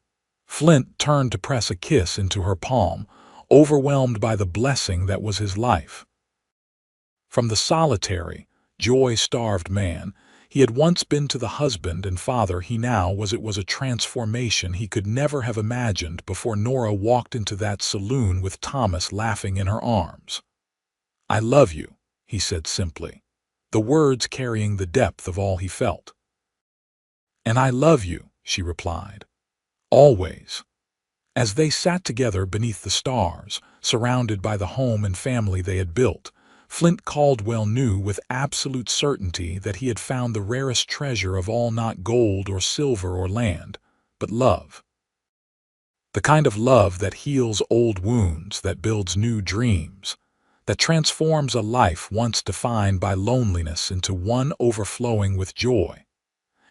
Flint turned to press a kiss into her palm, overwhelmed by the blessing that was his life. From the solitary, joy-starved man he had once been to the husband and father he now was, it was a transformation he could never have imagined before Nora walked into that saloon with Thomas laughing in her arms. "I love you," he said simply, the words carrying the depth of all he felt. "And I love you," she replied. "Always." As they sat together beneath the stars, surrounded by the home and family they had built, Flint Caldwell knew with absolute certainty that he had found the rarest treasure of all, not gold or silver or land, but love. The kind of love that heals old wounds, that builds new dreams, that transforms a life once defined by loneliness into one overflowing with joy.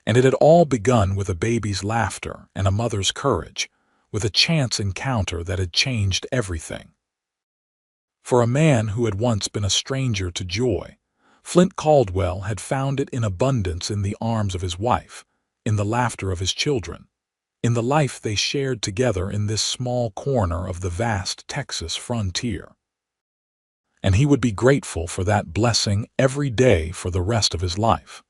And it had all begun with a baby's laughter and a mother's courage, with a chance encounter that had changed everything. For a man who had once been a stranger to joy, Flint Caldwell had found it in abundance in the arms of his wife, in the laughter of his children, in the life they shared together in this small corner of the vast Texas frontier. And he would be grateful for that blessing every day for the rest of his life.